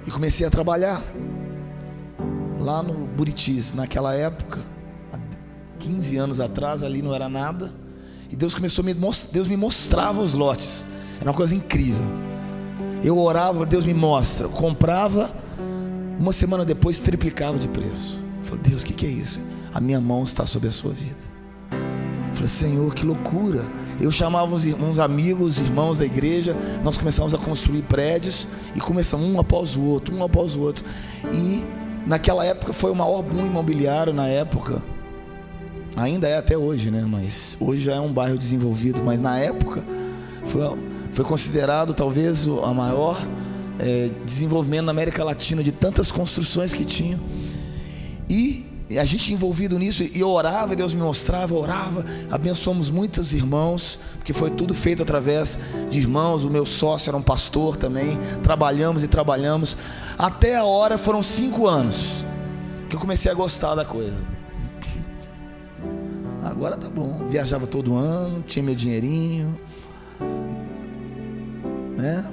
e comecei a trabalhar lá no Buritis. Naquela época, há 15 anos atrás, ali não era nada. E Deus começou a me mostrar. Deus me mostrava os lotes. Era uma coisa incrível. Eu orava, Deus me mostra. Eu comprava, uma semana depois triplicava de preço. Eu falei: Deus, o que é isso? A minha mão está sobre a sua vida. Falei: Senhor, que loucura. Eu chamava uns amigos, irmãos da igreja. Nós começamos a construir prédios e começamos um após o outro. E naquela época foi o maior boom imobiliário na época. Ainda é até hoje, né? Mas hoje já é um bairro desenvolvido. Mas na época foi considerado talvez o maior desenvolvimento na América Latina, de tantas construções que tinham. E a gente envolvido nisso, e eu orava, e Deus me mostrava, eu orava, abençoamos muitos irmãos, porque foi tudo feito através de irmãos. O meu sócio era um pastor também. Trabalhamos, até a hora, foram 5 anos que eu comecei a gostar da coisa. Agora tá bom, viajava todo ano, tinha meu dinheirinho, né?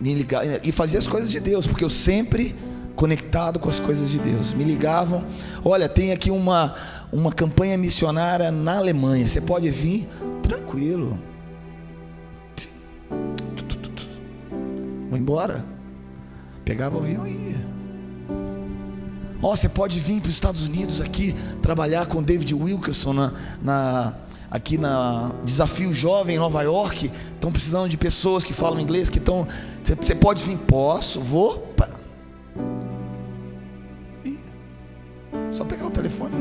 Me ligava, e fazia as coisas de Deus, porque eu sempre conectado com as coisas de Deus. Me ligavam: olha, tem aqui uma campanha missionária na Alemanha, você pode vir? Tranquilo. Vou embora. Pegava o avião e ia. Você pode vir para os Estados Unidos aqui, trabalhar com David Wilkerson aqui na Desafio Jovem em Nova York. Estão precisando de pessoas que falam inglês, que estão. Você pode vir? Posso, vou. Só pegar o telefone.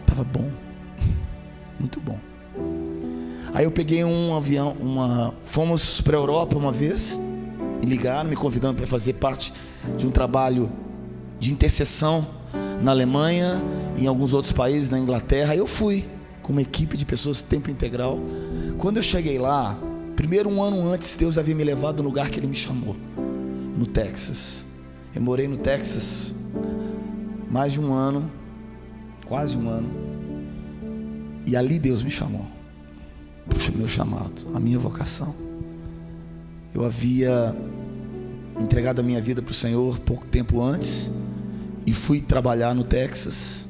Tava bom, muito bom. Aí eu peguei um avião, fomos para a Europa uma vez. Me ligaram, me convidando para fazer parte de um trabalho de intercessão na Alemanha e em alguns outros países, na Inglaterra. Aí eu fui com uma equipe de pessoas tempo integral. Quando eu cheguei lá, primeiro, um ano antes, Deus havia me levado no lugar que Ele me chamou, no Texas. Eu morei no Texas mais de um ano, quase um ano, e ali Deus me chamou. Puxa, meu chamado, a minha vocação. Eu havia entregado a minha vida para o Senhor pouco tempo antes e fui trabalhar no Texas.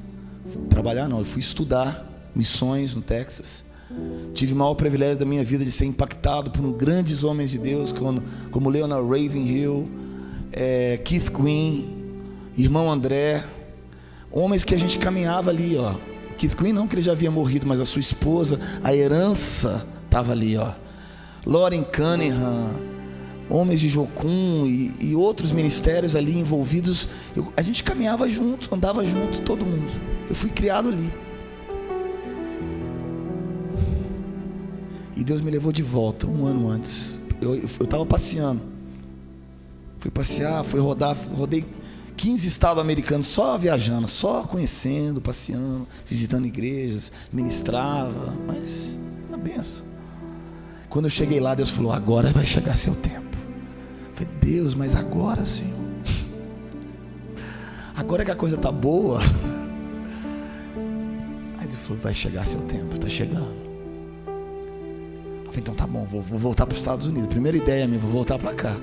Eu fui estudar missões no Texas. Tive o maior privilégio da minha vida de ser impactado por grandes homens de Deus, como Leonard Ravenhill, Keith Green, irmão André, homens que a gente caminhava ali, Keith Green não, que ele já havia morrido, mas a sua esposa, a herança estava ali, Lauren Cunningham, homens de Jocum e outros ministérios ali envolvidos. A gente caminhava junto, andava junto, todo mundo. Eu fui criado ali. E Deus me levou de volta um ano antes. Eu estava passeando. Fui passear, fui rodar, rodei 15 estados americanos, só viajando, só conhecendo, passeando, visitando igrejas, ministrava, mas na benção. Quando eu cheguei lá, Deus falou: agora vai chegar seu tempo. Eu falei: Deus, mas agora, Senhor? Agora que a coisa está boa. Aí Deus falou: vai chegar seu tempo, está chegando. Eu falei: então tá bom, vou voltar para os Estados Unidos. Primeira ideia minha, vou voltar para cá.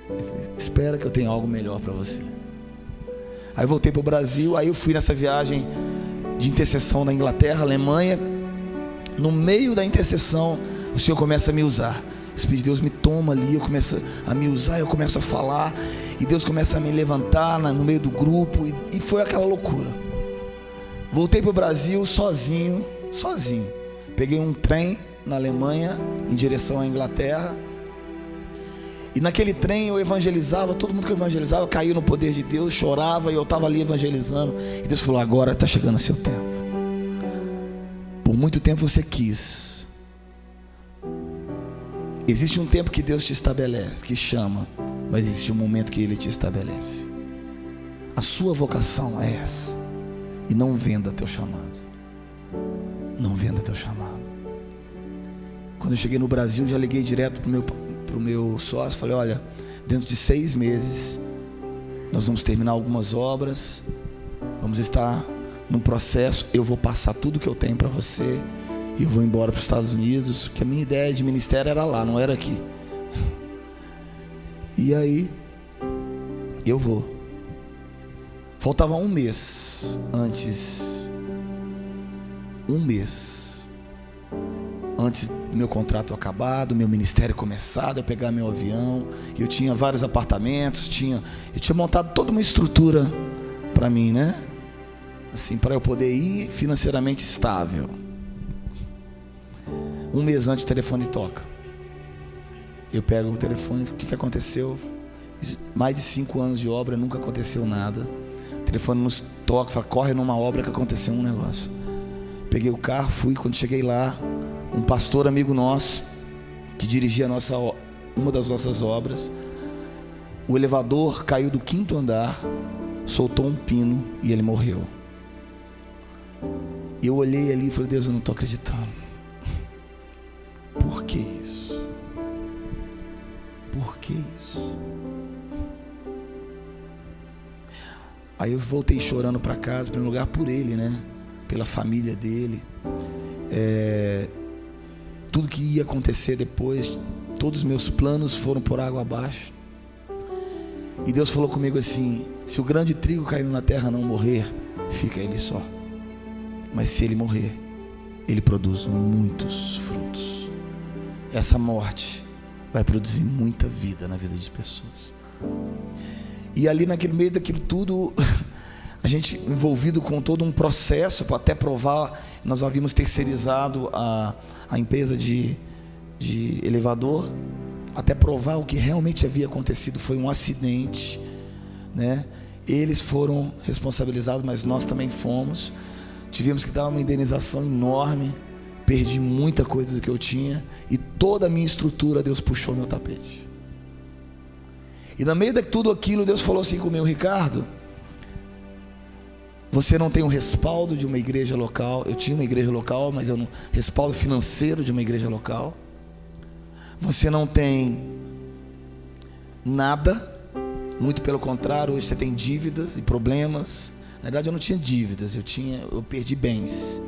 Ele falou: espera que eu tenho algo melhor para você. Aí eu voltei para o Brasil. Aí eu fui nessa viagem de intercessão na Inglaterra, Alemanha. No meio da intercessão, o Senhor começa a me usar. O Espírito de Deus me toma ali, eu começo a me usar, eu começo a falar, e Deus começa a me levantar no meio do grupo, e foi aquela loucura. Voltei para o Brasil sozinho. Peguei um trem na Alemanha em direção à Inglaterra. E naquele trem eu evangelizava, todo mundo que eu evangelizava caía no poder de Deus, chorava, e eu estava ali evangelizando. E Deus falou: agora está chegando o seu tempo. Por muito tempo você quis. Existe um tempo que Deus te estabelece, que chama, mas existe um momento que Ele te estabelece. A sua vocação é essa. E não venda teu chamado. Não venda teu chamado. Quando eu cheguei no Brasil, já liguei direto pro meu sócio, falei: olha, dentro de 6 meses nós vamos terminar algumas obras, vamos estar num processo, eu vou passar tudo que eu tenho para você e eu vou embora para os Estados Unidos, porque a minha ideia de ministério era lá, não era aqui. E aí eu vou. Faltava um mês antes do meu contrato acabar, do meu ministério começar, eu pegar meu avião. Eu tinha vários apartamentos, eu tinha montado toda uma estrutura para mim, né? Assim, para eu poder ir financeiramente estável. Um mês antes o telefone toca. Eu pego o telefone, o que aconteceu? Mais de 5 anos de obra, nunca aconteceu nada. O telefone nos toca, fala: corre numa obra que aconteceu um negócio. Peguei o carro, fui. Quando cheguei lá, um pastor amigo nosso, que dirigia uma das nossas obras, o elevador caiu do 5º andar, soltou um pino e ele morreu. E eu olhei ali e falei: Deus, eu não estou acreditando. Por que isso? Por que isso? Aí eu voltei chorando para casa, em primeiro lugar por ele, né? Pela família dele. Tudo que ia acontecer depois, todos os meus planos foram por água abaixo. E Deus falou comigo assim: se o grão de trigo caindo na terra não morrer, fica ele só. Mas se ele morrer, ele produz muitos frutos. Essa morte vai produzir muita vida na vida de pessoas. E ali naquele meio daquilo tudo, a gente envolvido com todo um processo para até provar. Nós havíamos terceirizado a empresa de elevador, até provar o que realmente havia acontecido. Foi um acidente, né? Eles foram responsabilizados, mas nós também fomos. Tivemos que dar uma indenização enorme. Perdi muita coisa do que eu tinha, e toda a minha estrutura Deus puxou meu tapete. E no meio de tudo aquilo, Deus falou assim comigo: Ricardo, você não tem um respaldo de uma igreja local. Eu tinha uma igreja local, mas eu não respaldo financeiro de uma igreja local. Você não tem nada, muito pelo contrário, hoje você tem dívidas e problemas. Na verdade eu não tinha dívidas, eu perdi bens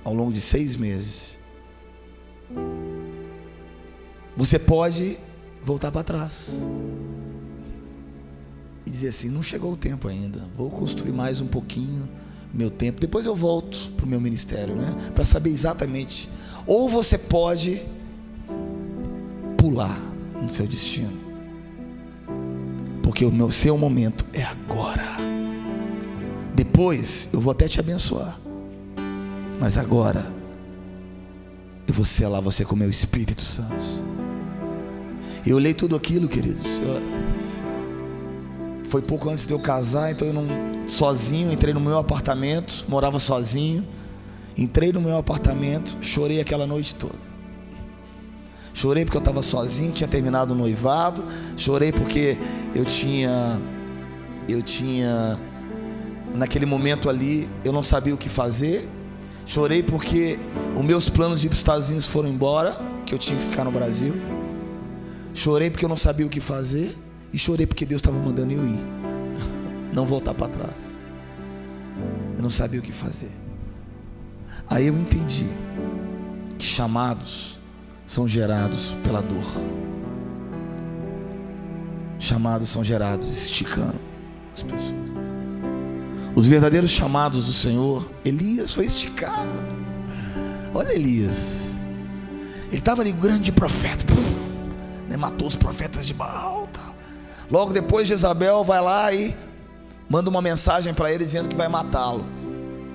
ao longo de 6 meses. Você pode voltar para trás e dizer assim: não chegou o tempo ainda, vou construir mais um pouquinho meu tempo, depois eu volto para o meu ministério, né? Para saber exatamente. Ou você pode pular no seu destino, porque o seu momento é agora. Depois eu vou até te abençoar, mas agora eu vou selar você com o meu Espírito Santo. Eu olhei tudo aquilo, queridos. Foi pouco antes de eu casar, então eu sozinho, entrei no meu apartamento, morava sozinho. Entrei no meu apartamento, chorei aquela noite toda. Chorei porque eu estava sozinho, tinha terminado o noivado. Chorei porque eu tinha naquele momento ali, eu não sabia o que fazer. Chorei porque os meus planos de ir para os Estados Unidos foram embora, que eu tinha que ficar no Brasil. Chorei porque eu não sabia o que fazer. E chorei porque Deus estava mandando eu ir, não voltar para trás. Eu não sabia o que fazer. Aí eu entendi que chamados são gerados pela dor. Chamados são gerados esticando as pessoas. Os verdadeiros chamados do Senhor, Elias foi esticado. Olha Elias, ele estava ali, grande profeta, matou os profetas de Baal. Logo depois Jezabel vai lá e manda uma mensagem para ele dizendo que vai matá-lo.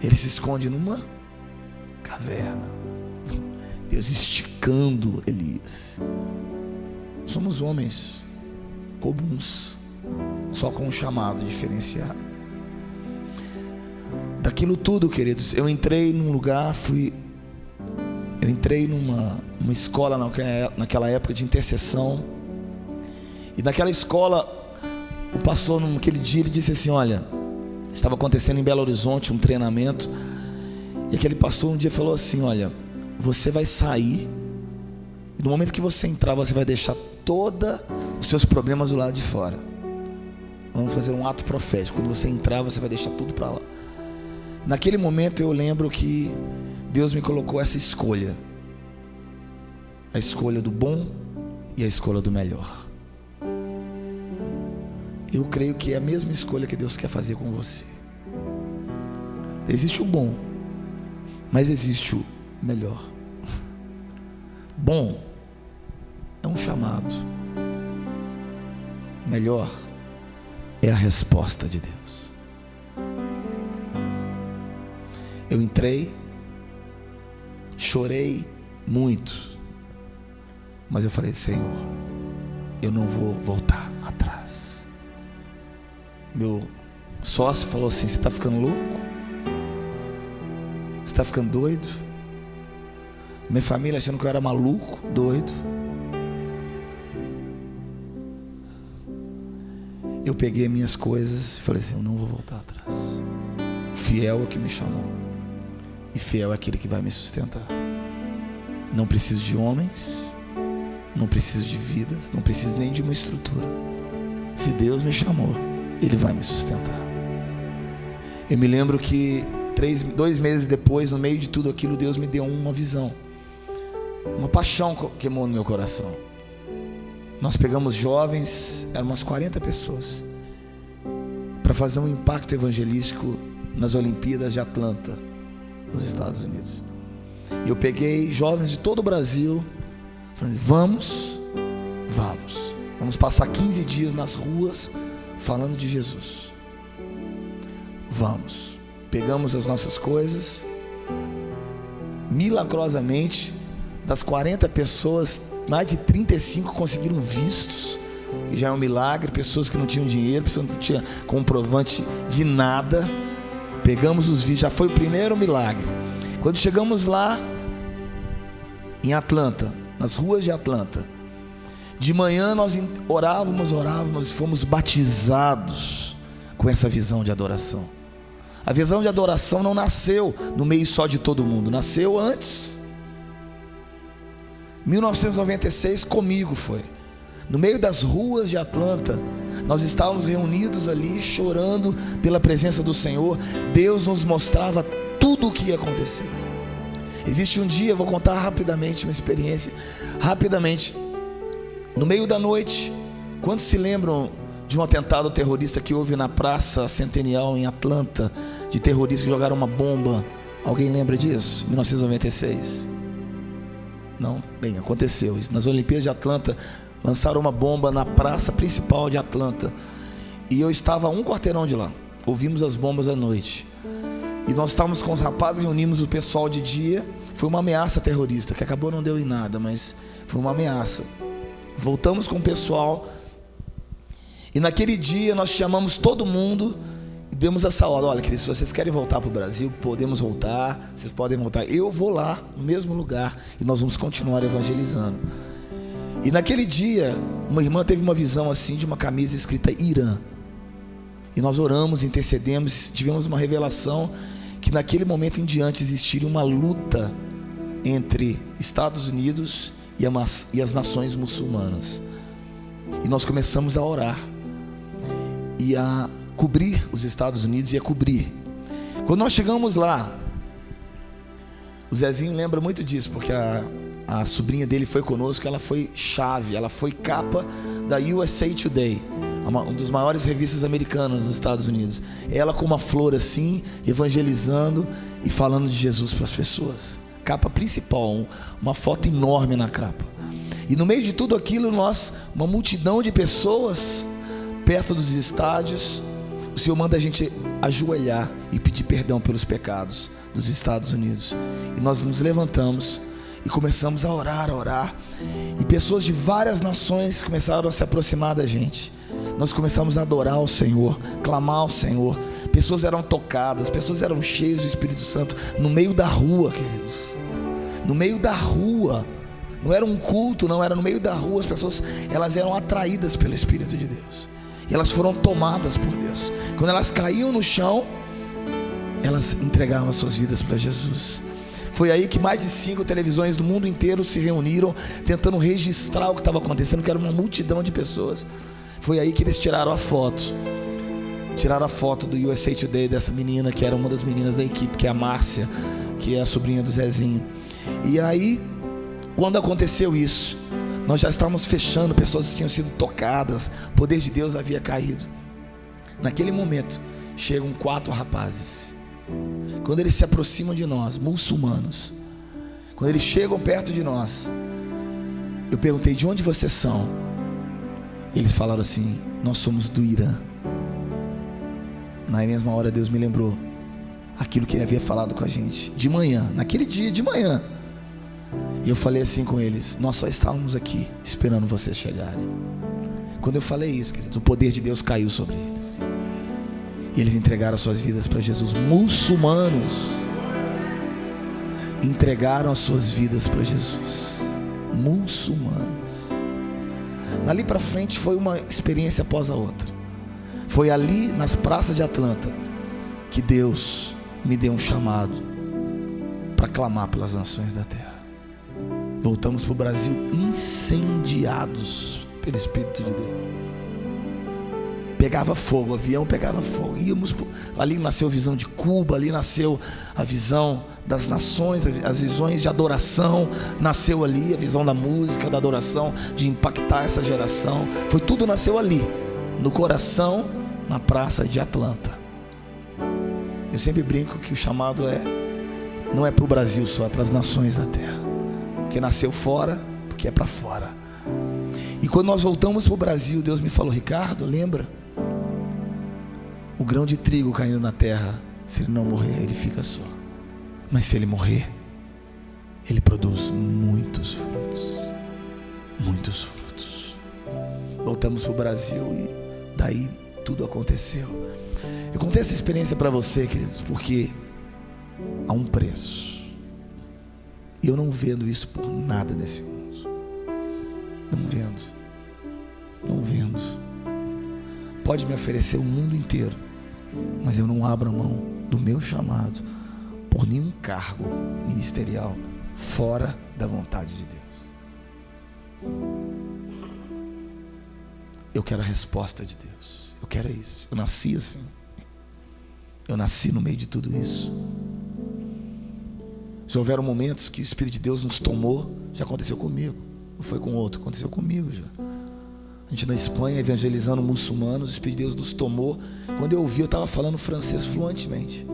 Ele se esconde numa caverna. Deus esticando Elias. Somos homens comuns, só com um chamado diferenciado. Daquilo tudo, queridos, eu entrei num lugar, eu entrei numa escola naquela época de intercessão. E naquela escola, o pastor, naquele dia, ele disse assim: olha, estava acontecendo em Belo Horizonte um treinamento. E aquele pastor um dia falou assim: olha, você vai sair, e no momento que você entrar, você vai deixar todos os seus problemas do lado de fora. Vamos fazer um ato profético. Quando você entrar, você vai deixar tudo para lá. Naquele momento eu lembro que Deus me colocou essa escolha: a escolha do bom e a escolha do melhor. Eu creio que é a mesma escolha que Deus quer fazer com você. Existe o bom, mas existe o melhor. Bom é um chamado, melhor é a resposta de Deus. Eu entrei, chorei muito, mas eu falei: Senhor, eu não vou voltar atrás. Meu sócio falou assim: você está ficando louco? Você está ficando doido? Minha família achando que eu era maluco, doido. Eu peguei minhas coisas e falei assim: eu não vou voltar atrás. Fiel é o que me chamou, e fiel é aquele que vai me sustentar. Não preciso de homens, não preciso de vidas, não preciso nem de uma estrutura. Se Deus me chamou, Ele vai me sustentar. Eu me lembro que 2 meses depois, no meio de tudo aquilo, Deus me deu uma visão. Uma paixão queimou no meu coração. Nós pegamos jovens, eram umas 40 pessoas, para fazer um impacto evangelístico nas Olimpíadas de Atlanta, nos Estados Unidos. E eu peguei jovens de todo o Brasil, falei: vamos passar 15 dias nas ruas falando de Jesus. Vamos. Pegamos as nossas coisas. Milagrosamente, das 40 pessoas, mais de 35 conseguiram vistos, que já é um milagre. Pessoas que não tinham dinheiro, pessoas que não tinham comprovante de nada. Pegamos os vistos, já foi o primeiro milagre. Quando chegamos lá em Atlanta, nas ruas de Atlanta, de manhã nós orávamos e fomos batizados com essa visão de adoração. A visão de adoração não nasceu no meio só de todo mundo, nasceu antes. 1996 comigo foi. No meio das ruas de Atlanta, nós estávamos reunidos ali, chorando pela presença do Senhor. Deus nos mostrava tudo o que ia acontecer. Existe um dia, vou contar rapidamente uma experiência, rapidamente. No meio da noite, quantos se lembram de um atentado terrorista que houve na Praça Centennial em Atlanta, de terroristas que jogaram uma bomba? Alguém lembra disso? 1996? Não? Bem, aconteceu isso. Nas Olimpíadas de Atlanta, lançaram uma bomba na praça principal de Atlanta, e eu estava a um quarteirão de lá. Ouvimos as bombas à noite, e nós estávamos com os rapazes, reunimos o pessoal de dia. Foi uma ameaça terrorista, que acabou não deu em nada, mas foi uma ameaça. voltamos com o pessoal. E naquele dia nós chamamos todo mundo e demos essa ordem: olha, queridos, se vocês querem voltar para o Brasil, podemos voltar, vocês podem voltar. Eu vou lá, no mesmo lugar, e nós vamos continuar evangelizando. E naquele dia, uma irmã teve uma visão assim de uma camisa escrita Irã. E nós oramos, intercedemos, tivemos uma revelação que naquele momento em diante existiria uma luta entre Estados Unidos e as nações muçulmanas. E nós começamos a orar e a cobrir os Estados Unidos e a cobrir. Quando nós chegamos lá, o Zezinho lembra muito disso, porque a sobrinha dele foi conosco. Ela foi chave, ela foi capa da USA Today, uma das maiores revistas americanas nos Estados Unidos. Ela com uma flor assim, evangelizando e falando de Jesus para as pessoas. Capa principal, uma foto enorme na capa. E no meio de tudo aquilo, uma multidão de pessoas perto dos estádios. O Senhor manda a gente ajoelhar e pedir perdão pelos pecados dos Estados Unidos. E nós nos levantamos e começamos a orar. E pessoas de várias nações começaram a se aproximar da gente. Nós começamos a adorar o Senhor, clamar ao Senhor. Pessoas eram tocadas, pessoas eram cheias do Espírito Santo no meio da rua, queridos. No meio da rua. Não era um culto, não, era no meio da rua. As pessoas, elas eram atraídas pelo Espírito de Deus. E elas foram tomadas por Deus. Quando elas caíam no chão, elas entregavam as suas vidas para Jesus. Foi aí que mais de 5 televisões do mundo inteiro se reuniram, tentando registrar o que estava acontecendo, que era uma multidão de pessoas. Foi aí que eles tiraram a foto. Tiraram a foto do USA Today dessa menina, que era uma das meninas da equipe, que é a Márcia, que é a sobrinha do Zezinho. E aí, quando aconteceu isso, nós já estávamos fechando, pessoas tinham sido tocadas, o poder de Deus havia caído. Naquele momento, chegam 4 rapazes. Quando eles se aproximam de nós, muçulmanos, quando eles chegam perto de nós, eu perguntei: de onde vocês são? Eles falaram assim: nós somos do Irã. Na mesma hora Deus me lembrou aquilo que Ele havia falado com a gente de manhã, naquele dia de manhã. E eu falei assim com eles: nós só estávamos aqui esperando vocês chegarem. Quando eu falei isso, queridos, o poder de Deus caiu sobre eles. E eles entregaram suas vidas para Jesus. Muçulmanos entregaram as suas vidas para Jesus. Muçulmanos. Dali para frente foi uma experiência após a outra. Foi ali nas praças de Atlanta que Deus me deu um chamado para clamar pelas nações da terra. Voltamos para o Brasil incendiados pelo Espírito de Deus. Pegava fogo, o avião pegava fogo. Ali nasceu a visão de Cuba, ali nasceu a visão das nações, as visões de adoração. Nasceu ali a visão da música, da adoração, de impactar essa geração. Tudo nasceu ali, no coração, na praça de Atlanta. Eu sempre brinco que o chamado não é para o Brasil só, é para as nações da terra. Porque nasceu fora, porque é para fora. E quando nós voltamos para o Brasil, Deus me falou: Ricardo, lembra? O grão de trigo caindo na terra, se ele não morrer, ele fica só. Mas se ele morrer, ele produz muitos frutos. Muitos frutos. Voltamos para o Brasil e daí tudo aconteceu. Eu contei essa experiência para você, queridos, porque há um preço. E eu não vendo isso por nada nesse mundo. Não vendo. Pode me oferecer o mundo inteiro, mas eu não abro a mão do meu chamado por nenhum cargo ministerial fora da vontade de Deus. Eu quero a resposta de Deus. Eu quero isso. Eu nasci assim. Eu nasci no meio de tudo isso. Já houveram momentos que o Espírito de Deus nos tomou. Já aconteceu comigo. Não foi com outro, aconteceu comigo já. A gente na Espanha, evangelizando muçulmanos, o Espírito de Deus nos tomou. Quando eu ouvi, eu estava falando francês fluentemente.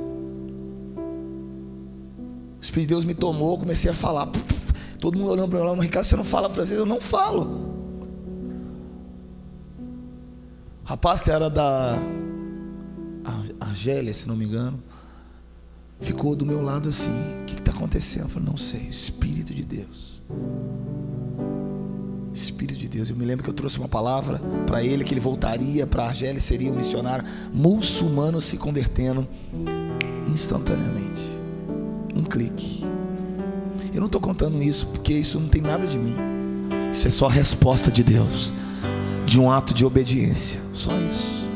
O Espírito de Deus me tomou, comecei a falar. Todo mundo olhando para mim, mas Ricardo, você não fala francês? Eu não falo. O rapaz que era da Argélia, se não me engano, ficou do meu lado assim: o que está acontecendo? Eu falei: não sei, o Espírito de Deus. Espírito de Deus. Eu me lembro que eu trouxe uma palavra para ele, que ele voltaria para a Argélia e seria um missionário muçulmano se convertendo instantaneamente. Um clique. Eu não estou contando isso porque isso não tem nada de mim. Isso é só a resposta de Deus, de um ato de obediência. Só isso.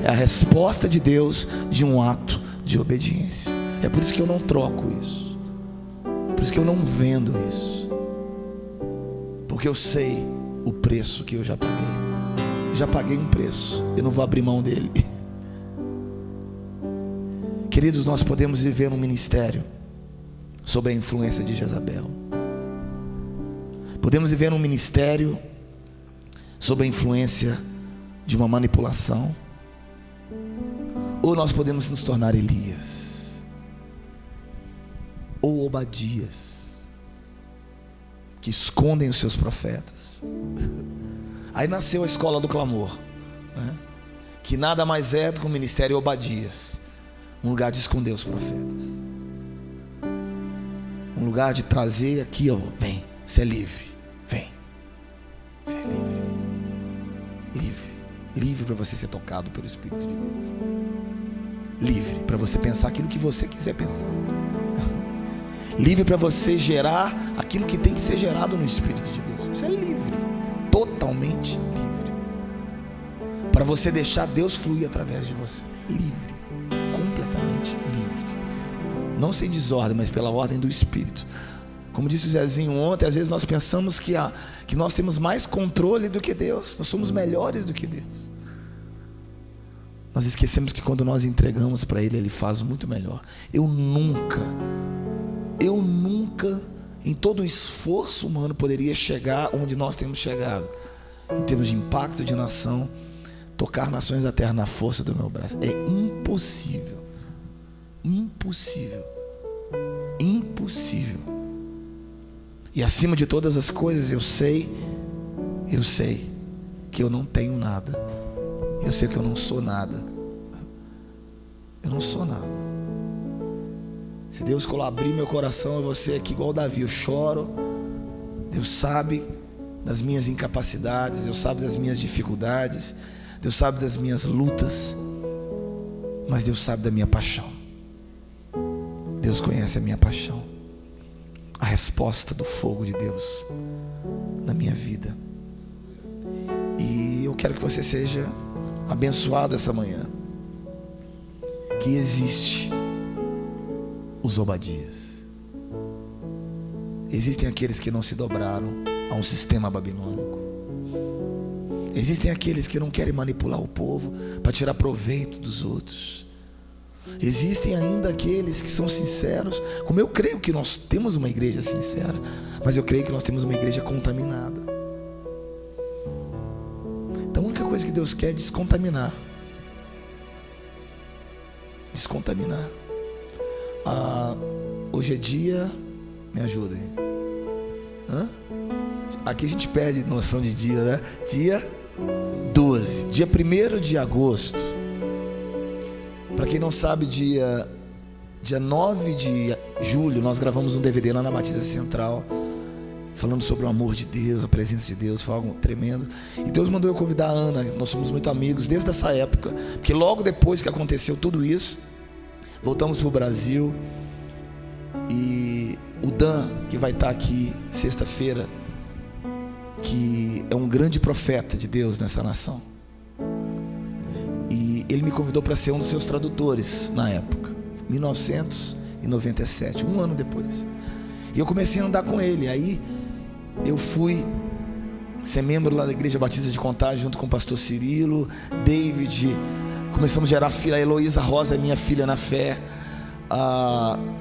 É a resposta de Deus de um ato de obediência. É por isso que eu não troco isso. Por isso que eu não vendo isso. Porque eu sei o preço que eu já paguei. Eu já paguei um preço. Eu não vou abrir mão dele. Queridos, nós podemos viver num ministério sobre a influência de Jezabel. Podemos viver num ministério sobre a influência de uma manipulação. Ou nós podemos nos tornar Elias, ou Obadias, que escondem os seus profetas. Aí nasceu a escola do clamor, né? Que nada mais é do que o ministério Obadias, um lugar de esconder os profetas, um lugar de trazer aqui, ó, vem, você é livre, vem, você é livre, livre, livre para você ser tocado pelo Espírito de Deus, livre para você pensar aquilo que você quiser pensar, livre para você gerar aquilo que tem que ser gerado no Espírito de Deus. Você é livre, totalmente livre, para você deixar Deus fluir através de você. Livre, completamente livre, não sem desordem, mas pela ordem do Espírito. Como disse o Zezinho ontem, às vezes nós pensamos que nós temos mais controle do que Deus, nós somos melhores do que Deus. Nós esquecemos que quando nós entregamos para Ele, Ele faz muito melhor. Eu nunca, em todo o esforço humano, poderia chegar onde nós temos chegado, em termos de impacto de nação, tocar nações da terra na força do meu braço. É impossível, impossível, impossível. E acima de todas as coisas, eu sei que eu não tenho nada. Eu sei que eu não sou nada. Eu não sou nada. Se Deus abrir meu coração, eu vou ser aqui igual Davi. Eu choro. Deus sabe das minhas incapacidades. Deus sabe das minhas dificuldades. Deus sabe das minhas lutas. Mas Deus sabe da minha paixão. Deus conhece a minha paixão. A resposta do fogo de Deus na minha vida. E eu quero que você seja abençoado essa manhã. Que existe os Obadias. Existem aqueles que não se dobraram a um sistema babilônico. Existem aqueles que não querem manipular o povo para tirar proveito dos outros. Existem ainda aqueles que são sinceros. Como eu creio que nós temos uma igreja sincera, mas eu creio que nós temos uma igreja contaminada. Então a única coisa que Deus quer é descontaminar. Descontaminar. Hoje é dia, me ajudem. Aqui a gente perde noção de dia, né? Dia 12, dia 1º de agosto. Para quem não sabe, dia 9 de julho, nós gravamos um DVD lá na Batista Central, falando sobre o amor de Deus, a presença de Deus. Foi algo tremendo. E Deus mandou eu convidar a Ana. Nós somos muito amigos desde essa época, porque logo depois que aconteceu tudo isso, voltamos para o Brasil. E o Dan, que vai estar aqui sexta-feira, que é um grande profeta de Deus nessa nação, e ele me convidou para ser um dos seus tradutores na época, 1997, um ano depois. E eu comecei a andar com ele. Aí eu fui ser membro lá da Igreja Batista de Contagem, junto com o pastor Cirilo, David. Começamos a gerar filha. A Heloísa Rosa é minha filha na fé,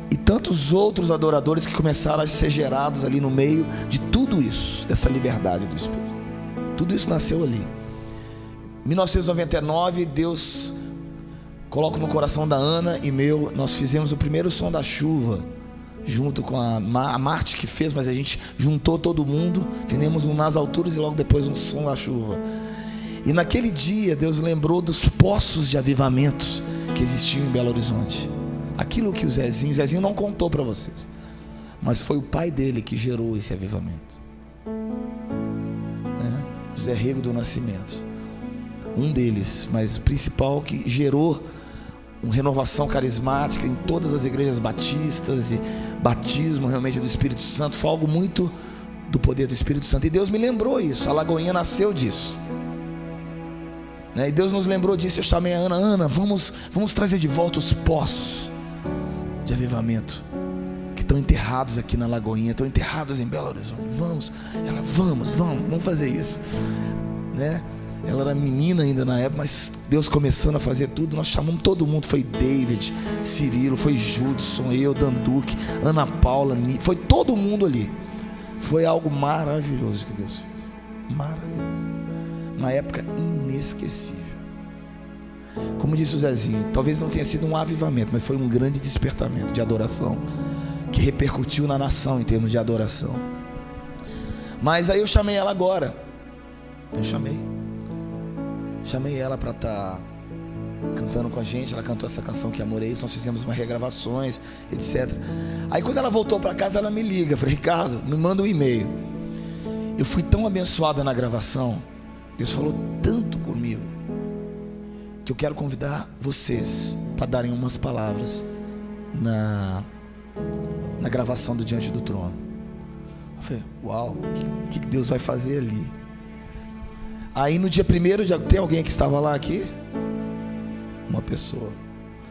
e tantos outros adoradores que começaram a ser gerados ali no meio de tudo isso, dessa liberdade do Espírito. Tudo isso nasceu ali. 1999, Deus coloca no coração da Ana e meu, nós fizemos o primeiro Som da Chuva, junto com a Marte que fez, mas a gente juntou todo mundo, fizemos um Nas Alturas e logo depois um Som da Chuva. E naquele dia Deus lembrou dos poços de avivamentos que existiam em Belo Horizonte. Aquilo que o Zezinho não contou para vocês, mas foi o pai dele que gerou esse avivamento. José Rego do Nascimento. Um deles, mas o principal, que gerou uma renovação carismática em todas as igrejas batistas, e batismo realmente do Espírito Santo. Foi algo muito do poder do Espírito Santo, e Deus me lembrou isso. A Lagoinha nasceu disso, né? E Deus nos lembrou disso. Eu chamei a Ana: Ana, vamos trazer de volta os poços de avivamento que estão enterrados aqui na Lagoinha, estão enterrados em Belo Horizonte. Ela: vamos fazer isso, né? Ela era menina ainda na época, mas Deus começando a fazer tudo. Nós chamamos todo mundo. Foi David, Cirilo, foi Judson, eu, Danduque, Ana Paula, foi todo mundo ali. Foi algo maravilhoso que Deus fez. Maravilhoso. Uma época inesquecível. Como disse o Zezinho, talvez não tenha sido um avivamento, mas foi um grande despertamento de adoração, que repercutiu na nação em termos de adoração. Mas aí eu chamei ela agora. Chamei ela para estar cantando com a gente. Ela cantou essa canção que é Amor é Isso. Nós fizemos umas regravações, etc. Aí quando ela voltou para casa, ela me liga. Falei: Ricardo, me manda um e-mail. Eu fui tão abençoada na gravação, Deus falou tanto comigo, que eu quero convidar vocês para darem umas palavras na gravação do Diante do Trono. Eu falei: uau, o que Deus vai fazer ali? Aí no dia 1º, tem alguém que estava lá aqui? Uma pessoa.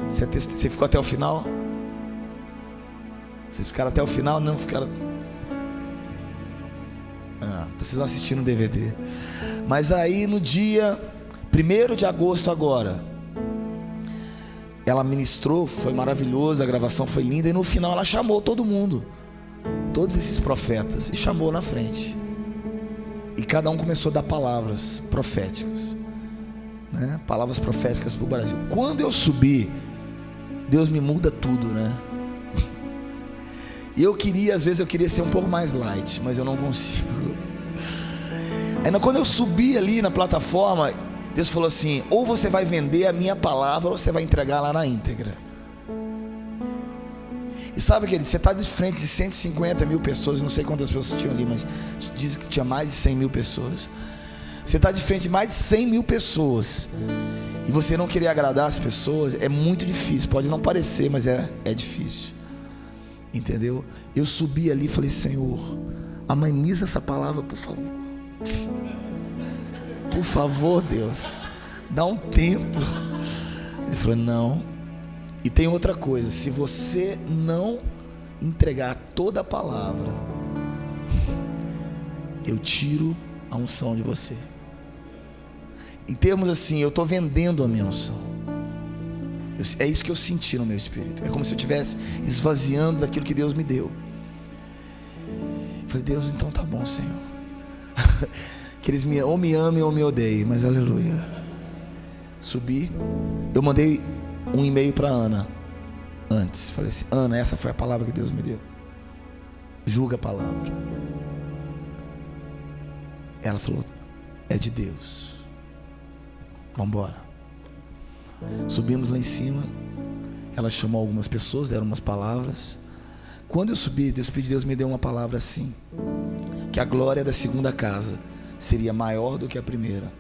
Você ficou até o final? Vocês ficaram até o final? Não ficaram? Vocês vão assistir no DVD. Mas aí no dia 1º de agosto agora, ela ministrou, foi maravilhoso, a gravação foi linda. E no final ela chamou todo mundo, todos esses profetas, e chamou na frente. E cada um começou a dar palavras proféticas, né? Palavras proféticas para o Brasil. Quando eu subi, Deus me muda tudo, né? E às vezes eu queria ser um pouco mais light, mas eu não consigo. Aí quando eu subi ali na plataforma, Deus falou assim: ou você vai vender a minha palavra, ou você vai entregar lá na íntegra. E sabe, querido, você está de frente de 150 mil pessoas. Não sei quantas pessoas tinham ali, mas diz que tinha mais de 100 mil pessoas. Você está de frente de mais de 100 mil pessoas, e você não querer agradar as pessoas é muito difícil. Pode não parecer, mas é difícil, entendeu? Eu subi ali e falei: Senhor, ameniza essa palavra, por favor. Por favor, Deus, dá um tempo. Ele falou: não. E tem outra coisa: se você não entregar toda a palavra, eu tiro a unção de você. Em termos assim, eu estou vendendo a minha unção. É isso que eu senti no meu espírito. É como se eu estivesse esvaziando daquilo que Deus me deu. Eu falei: Deus, então tá bom, Senhor. Que eles ou me amem ou me odeiem, mas aleluia. Subi, eu mandei um e-mail para Ana antes. Falei assim: Ana, essa foi a palavra que Deus me deu. Julga a palavra. Ela falou: é de Deus. Vamos embora. Subimos lá em cima. Ela chamou algumas pessoas, deram umas palavras. Quando eu subi, Deus me deu uma palavra assim: que a glória da segunda casa seria maior do que a primeira,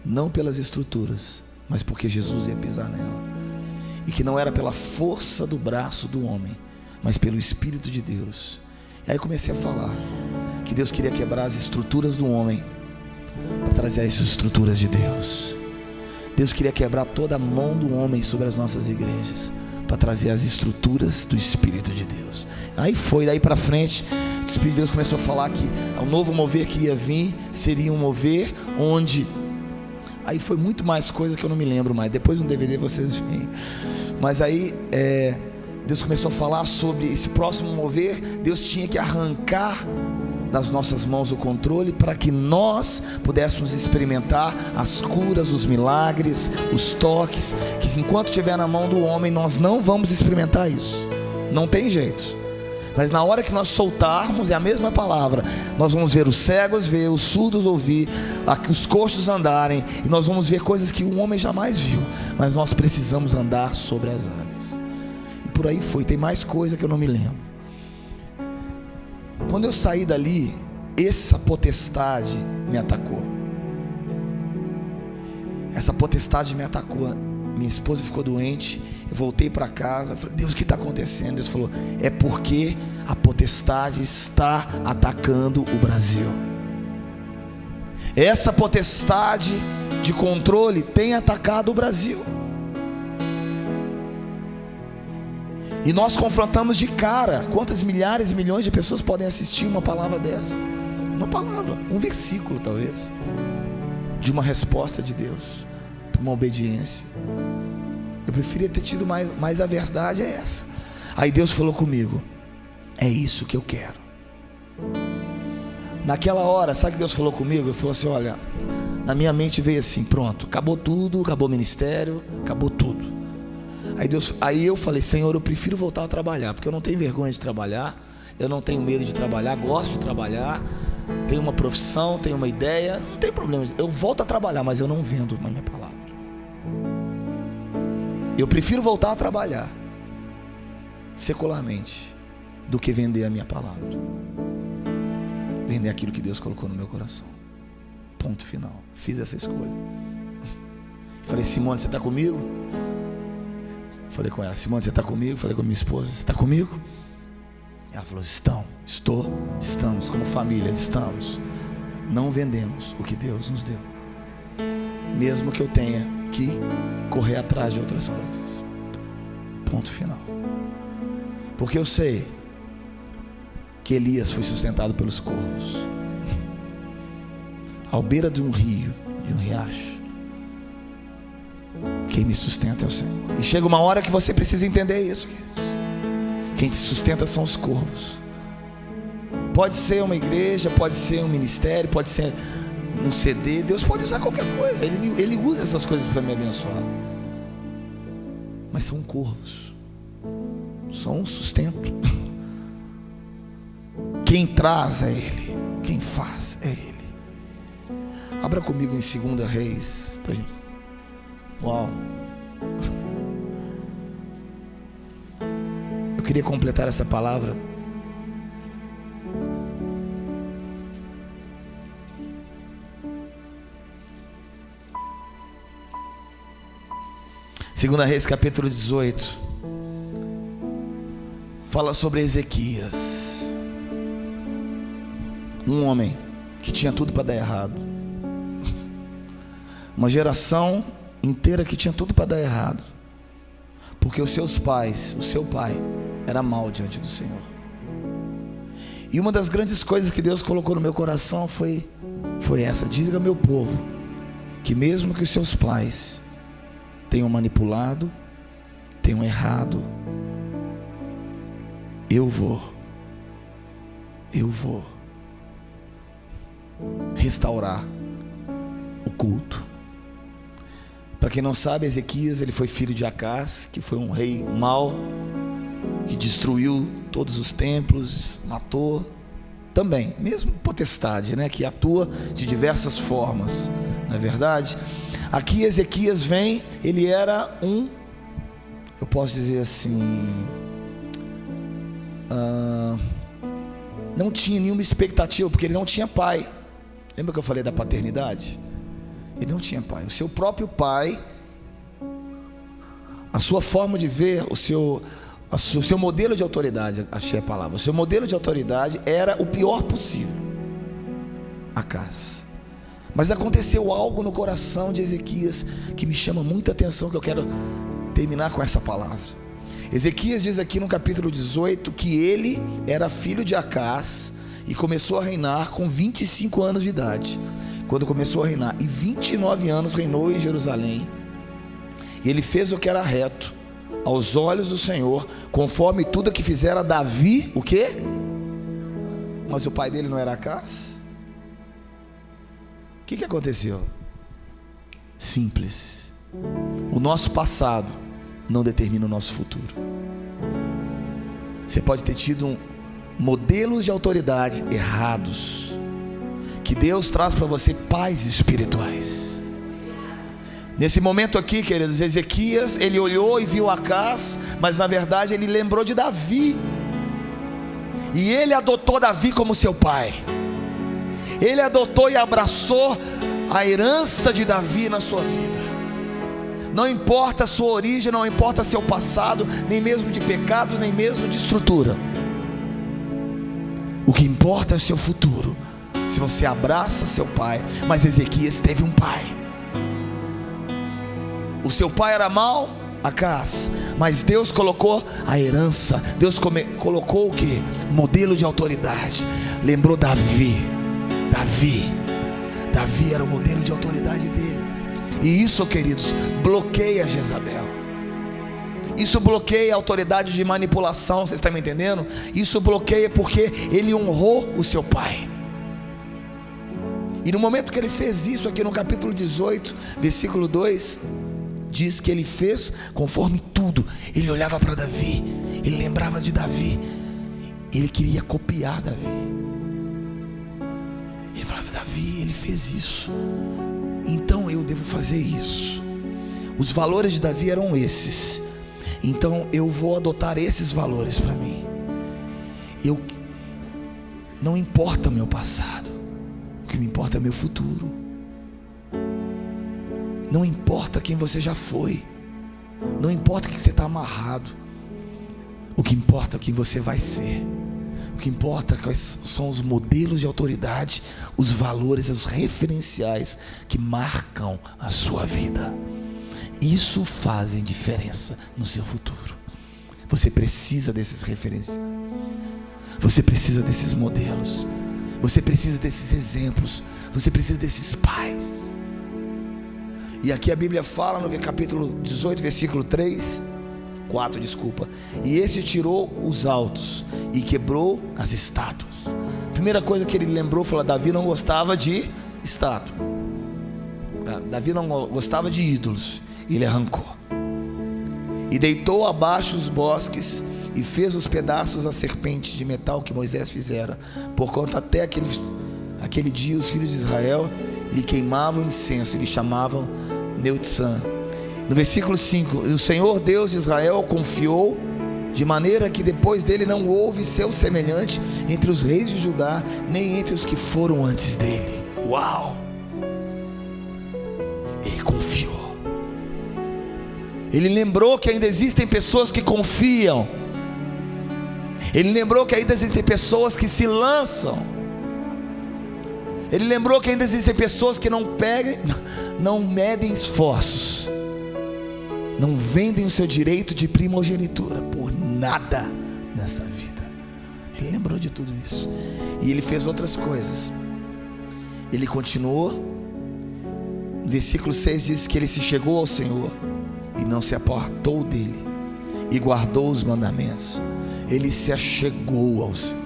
não pelas estruturas, mas porque Jesus ia pisar nela. E que não era pela força do braço do homem, mas pelo Espírito de Deus. E aí comecei a falar que Deus queria quebrar as estruturas do homem para trazer as estruturas de Deus. Deus queria quebrar toda a mão do homem sobre as nossas igrejas para trazer as estruturas do Espírito de Deus. Aí foi, daí para frente, o Espírito de Deus começou a falar que o novo mover que ia vir seria um mover onde... Aí foi muito mais coisa que eu não me lembro mais. Depois no DVD vocês veem. Mas aí Deus começou a falar sobre esse próximo mover. Deus tinha que arrancar das nossas mãos o controle para que nós pudéssemos experimentar as curas, os milagres, os toques, que enquanto estiver na mão do homem nós não vamos experimentar isso. Não tem jeito. Mas na hora que nós soltarmos, é a mesma palavra, nós vamos ver os cegos ver, os surdos ouvir, os coxos andarem, e nós vamos ver coisas que o homem jamais viu. Mas nós precisamos andar sobre as águas. E por aí foi, tem mais coisa que eu não me lembro. Quando eu saí dali, essa potestade me atacou. essa potestade me atacou. Minha esposa ficou doente. Eu voltei para casa. Falei: Deus, o que está acontecendo? Deus falou: é porque a potestade está atacando o Brasil. Essa potestade de controle tem atacado o Brasil. E nós confrontamos de cara. Quantas milhares e milhões de pessoas podem assistir uma palavra dessa? Uma palavra, um versículo talvez, de uma resposta de Deus, uma obediência. Eu preferia ter tido mais, mas a verdade é essa. Aí Deus falou comigo: é isso que eu quero. Naquela hora, sabe o que Deus falou comigo? Ele falou assim: olha, na minha mente veio assim: pronto, acabou tudo, acabou o ministério, acabou tudo. Aí eu falei: Senhor, eu prefiro voltar a trabalhar, porque eu não tenho vergonha de trabalhar, eu não tenho medo de trabalhar, gosto de trabalhar, tenho uma profissão, tenho uma ideia, não tem problema, eu volto a trabalhar, mas eu não vendo a minha palavra. Eu prefiro voltar a trabalhar secularmente do que vender a minha palavra, vender aquilo que Deus colocou no meu coração. Ponto final. Fiz essa escolha. Falei: Simone, você está comigo? Falei com ela: Simone, você está comigo? Falei com a minha esposa: você está comigo? Ela falou: estamos como família, estamos. Não vendemos o que Deus nos deu, mesmo que eu tenha que correr atrás de outras coisas. Ponto final. Porque eu sei que Elias foi sustentado pelos corvos, ao beira de um rio, de um riacho. Quem me sustenta é o Senhor. E chega uma hora que você precisa entender isso, queridos. Quem te sustenta são os corvos. Pode ser uma igreja, pode ser um ministério, pode ser um CD. Deus pode usar qualquer coisa. Ele usa essas coisas para me abençoar. Mas são corvos, são um sustento. Quem traz é Ele, quem faz é Ele. Abra comigo em 2 Reis pra gente. Uau! Eu queria completar essa palavra. Segunda Reis, capítulo 18, fala sobre Ezequias, um homem que tinha tudo para dar errado, uma geração inteira que tinha tudo para dar errado, porque os seus pais, o seu pai era mau diante do Senhor. E uma das grandes coisas que Deus colocou no meu coração foi essa: diga ao meu povo que mesmo que os seus pais tenham manipulado, tenham errado, eu vou restaurar o culto. Para quem não sabe, Ezequias, ele foi filho de Acás, que foi um rei mau, que destruiu todos os templos, matou também, mesmo potestade, né, que atua de diversas formas, não é verdade? Aqui Ezequias vem, ele era eu posso dizer assim, não tinha nenhuma expectativa, porque ele não tinha pai. Lembra que eu falei da paternidade? Ele não tinha pai. O seu próprio pai, a sua forma de ver, o seu modelo de autoridade, achei a palavra, o seu modelo de autoridade era o pior possível, Acás. Mas aconteceu algo no coração de Ezequias que me chama muita atenção, que eu quero terminar com essa palavra. Ezequias diz aqui no capítulo 18 que ele era filho de Acás e começou a reinar com 25 anos de idade. Quando começou a reinar, e 29 anos reinou em Jerusalém. E ele fez o que era reto aos olhos do Senhor, conforme tudo que fizera Davi. O quê? Mas o pai dele não era Acás? O que aconteceu? Simples. O nosso passado não determina o nosso futuro. Você pode ter tido modelos de autoridade errados, que Deus traz para você pais espirituais. Nesse momento aqui, queridos, Ezequias, ele olhou e viu Acás, mas na verdade ele lembrou de Davi, e ele adotou Davi como seu pai. Ele adotou e abraçou a herança de Davi na sua vida. Não importa a sua origem, não importa seu passado, nem mesmo de pecados, nem mesmo de estrutura. O que importa é o seu futuro. Se você abraça seu pai. Mas Ezequias teve um pai. O seu pai era mau, Acaz, mas Deus colocou a herança. Deus colocou o que? Modelo de autoridade. Lembrou Davi. Davi era o modelo de autoridade dele. E isso, queridos, bloqueia Jezabel. Isso bloqueia a autoridade de manipulação. Você está me entendendo? Isso bloqueia porque ele honrou o seu pai. E no momento que ele fez isso, aqui no capítulo 18, versículo 2, diz que ele fez conforme tudo. Ele olhava para Davi, ele lembrava de Davi, ele queria copiar Davi. Ele falava: Davi, ele fez isso, então eu devo fazer isso. Os valores de Davi eram esses, então eu vou adotar esses valores para mim. Não importa o meu passado, o que me importa é meu futuro. Não importa quem você já foi, não importa o que você está amarrado, o que importa é o que você vai ser. O que importa quais são os modelos de autoridade, os valores, os referenciais que marcam a sua vida. Isso faz diferença no seu futuro. Você precisa desses referenciais, você precisa desses modelos, você precisa desses exemplos, você precisa desses pais. E aqui a Bíblia fala no capítulo 18, versículo 4, e esse tirou os altos e quebrou as estátuas. Primeira coisa que ele lembrou, falou: Davi não gostava de estátua, Davi não gostava de ídolos. Ele arrancou e deitou abaixo os bosques e fez os pedaços da serpente de metal que Moisés fizera, porquanto até aquele dia os filhos de Israel lhe queimavam incenso e lhe chamavam Neutzan. No versículo 5: o Senhor Deus de Israel confiou, de maneira que depois dele não houve seu semelhante entre os reis de Judá, nem entre os que foram antes dele. Uau! Ele confiou. Ele lembrou que ainda existem pessoas que confiam. Ele lembrou que ainda existem pessoas que se lançam. Ele lembrou que ainda existem pessoas que não medem esforços, não vendem o seu direito de primogenitura por nada nessa vida. Ele lembrou de tudo isso. E ele fez outras coisas. Ele continuou. No versículo 6 diz que ele se chegou ao Senhor e não se apartou dele, e guardou os mandamentos. Ele se achegou ao Senhor.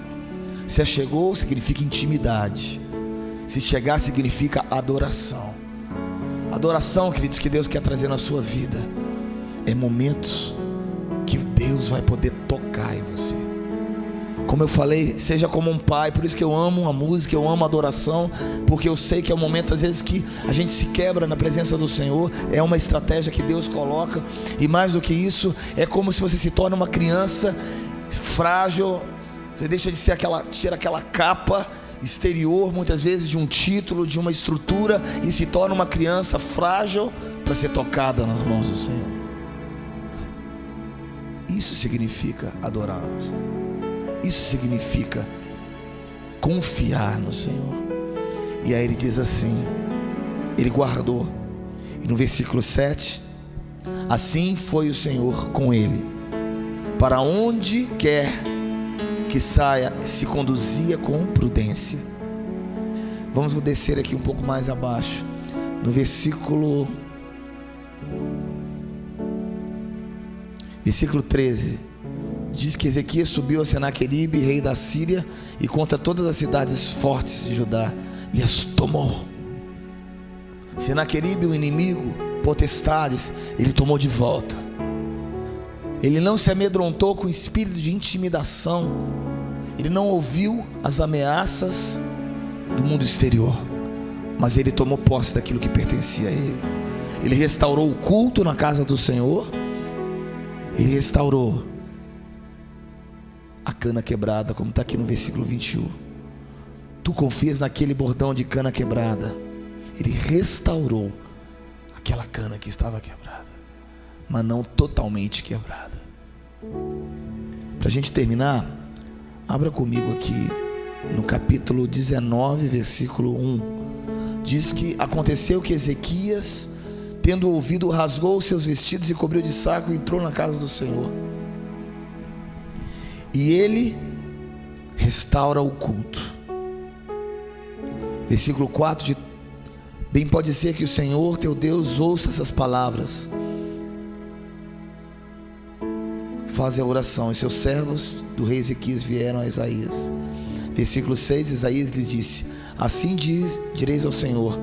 Se achegou significa intimidade. Se chegar significa adoração. Adoração, queridos, que Deus quer trazer na sua vida é momentos que Deus vai poder tocar em você. Como eu falei, seja como um pai. Por isso que eu amo a música, eu amo a adoração, porque eu sei que é um momento às vezes que a gente se quebra na presença do Senhor. É uma estratégia que Deus coloca. E mais do que isso, é como se você se torna uma criança frágil. Você deixa de ser tira aquela capa exterior, muitas vezes de um título, de uma estrutura, e se torna uma criança frágil para ser tocada nas mãos do Senhor. Isso significa adorar o Senhor. Isso significa confiar no Senhor. E aí ele diz assim, ele guardou. E no versículo 7, assim foi o Senhor com ele, para onde quer que saia, se conduzia com prudência. Vamos descer aqui um pouco mais abaixo, no versículo 13, diz que Ezequias subiu a Senaqueribe, rei da Síria, e contra todas as cidades fortes de Judá, e as tomou. Senaqueribe, o inimigo, potestades, ele tomou de volta. Ele não se amedrontou com espírito de intimidação. Ele não ouviu as ameaças do mundo exterior, mas ele tomou posse daquilo que pertencia a ele. Ele restaurou o culto na casa do Senhor. Ele restaurou a cana quebrada, como está aqui no versículo 21. Tu confias naquele bordão de cana quebrada. Ele restaurou aquela cana que estava quebrada. mas não totalmente quebrada. Para a gente terminar, abra comigo aqui no capítulo 19, versículo 1. Diz que aconteceu que Ezequias, tendo ouvido, rasgou os seus vestidos e cobriu de saco e entrou na casa do Senhor. E ele restaura o culto. Versículo 4 bem pode ser que o Senhor teu Deus ouça essas palavras. Faz a oração. E seus servos do rei Ezequias vieram a Isaías. Versículo 6, Isaías lhes disse: assim direis ao Senhor,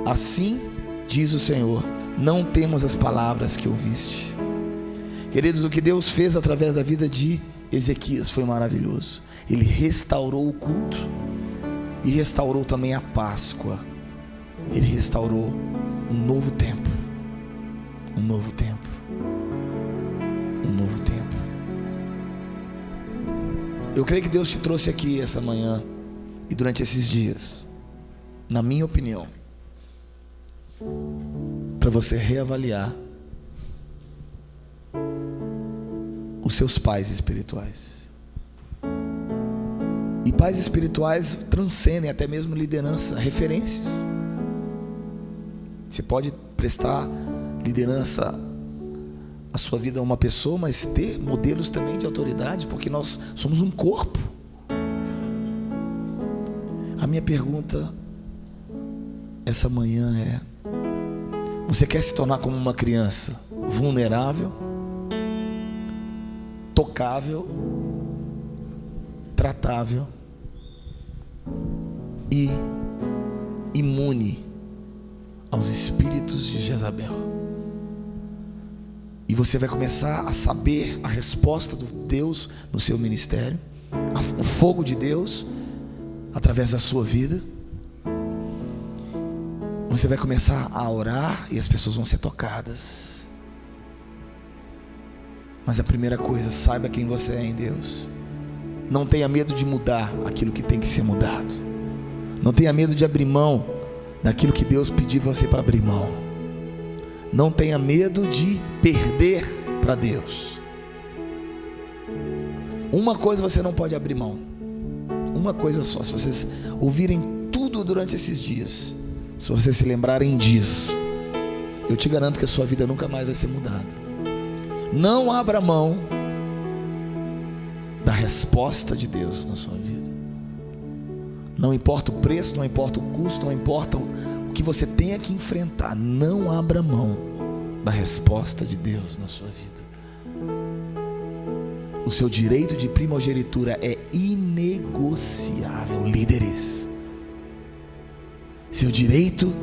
assim diz o Senhor, não temos as palavras que ouviste. Queridos, o que Deus fez através da vida de Ezequias foi maravilhoso. Ele restaurou o culto e restaurou também a Páscoa. Ele restaurou um novo tempo. Um novo tempo. Um novo tempo. Eu creio que Deus te trouxe aqui essa manhã e durante esses dias, na minha opinião, para você reavaliar os seus pais espirituais. E pais espirituais transcendem até mesmo liderança, referências. Você pode prestar liderança a sua vida a uma pessoa, mas ter modelos também de autoridade, porque nós somos um corpo. A minha pergunta essa manhã é: você quer se tornar como uma criança vulnerável, tocável, tratável e imune aos espíritos de Jezabel? E você vai começar a saber a resposta de Deus no seu ministério, o fogo de Deus através da sua vida. Você vai começar a orar e as pessoas vão ser tocadas. Mas a primeira coisa, saiba quem você é em Deus. Não tenha medo de mudar aquilo que tem que ser mudado. Não tenha medo de abrir mão daquilo que Deus pediu você para abrir mão. Não tenha medo de perder para Deus. Uma coisa você não pode abrir mão. Uma coisa só. Se vocês ouvirem tudo durante esses dias, se vocês se lembrarem disso, eu te garanto que a sua vida nunca mais vai ser mudada. Não abra mão da resposta de Deus na sua vida. Não importa o preço, não importa o custo, não importa o que você tenha que enfrentar, não abra mão da resposta de Deus na sua vida. O seu direito de primogenitura é inegociável, líderes. Seu direito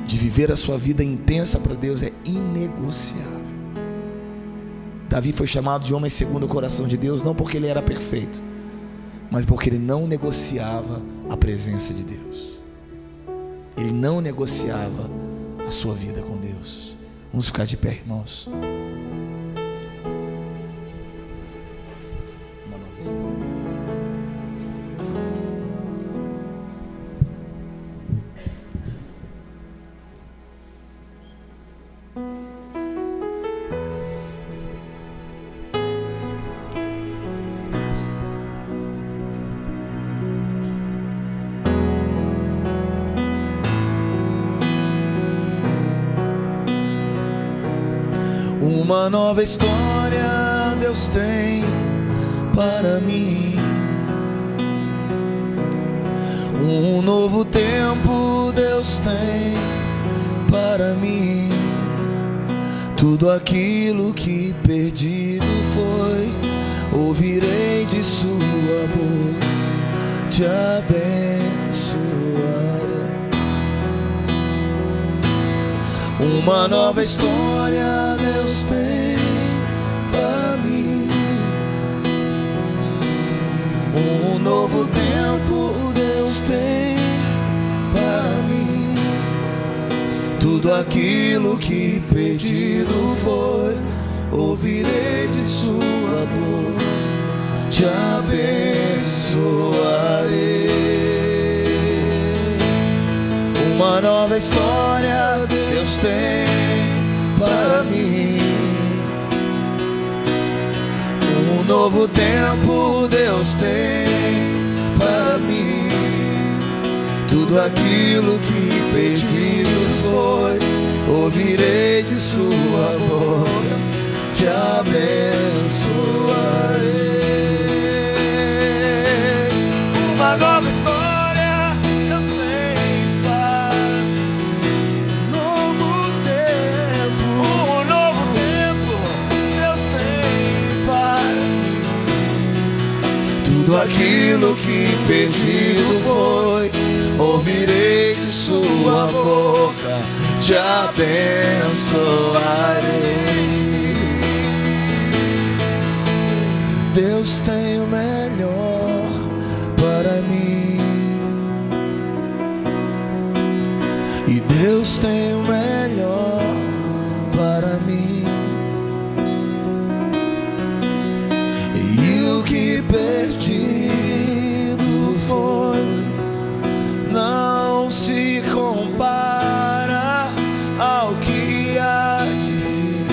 de viver a sua vida intensa para Deus é inegociável. Davi foi chamado de homem segundo o coração de Deus, não porque ele era perfeito, mas porque ele não negociava a presença de Deus. Ele não negociava a sua vida com Deus. Vamos ficar de pé, irmãos. Uma nova história. Uma nova história Deus tem para mim. Um novo tempo Deus tem para mim. Tudo aquilo que perdido foi, ouvirei de sua boca, te abençoarei. Uma nova história Deus tem para mim. Um novo tempo Deus tem para mim. Tudo aquilo que perdido foi, ouvirei de sua boca, te abençoarei. Uma nova história Deus tem para mim. novo tempo Deus tem para mim. Tudo aquilo que pedido foi, ouvirei de sua boca, te abençoarei. Uma nova história Deus tem para mim. Novo tempo, um novo tempo Deus tem para mim. Tudo aquilo que pedido foi, ouvirei de sua boca, te abençoarei. Deus tem o melhor para mim, e Deus tem o melhor para mim. E o que perdido foi, não se compara ao que há de vir.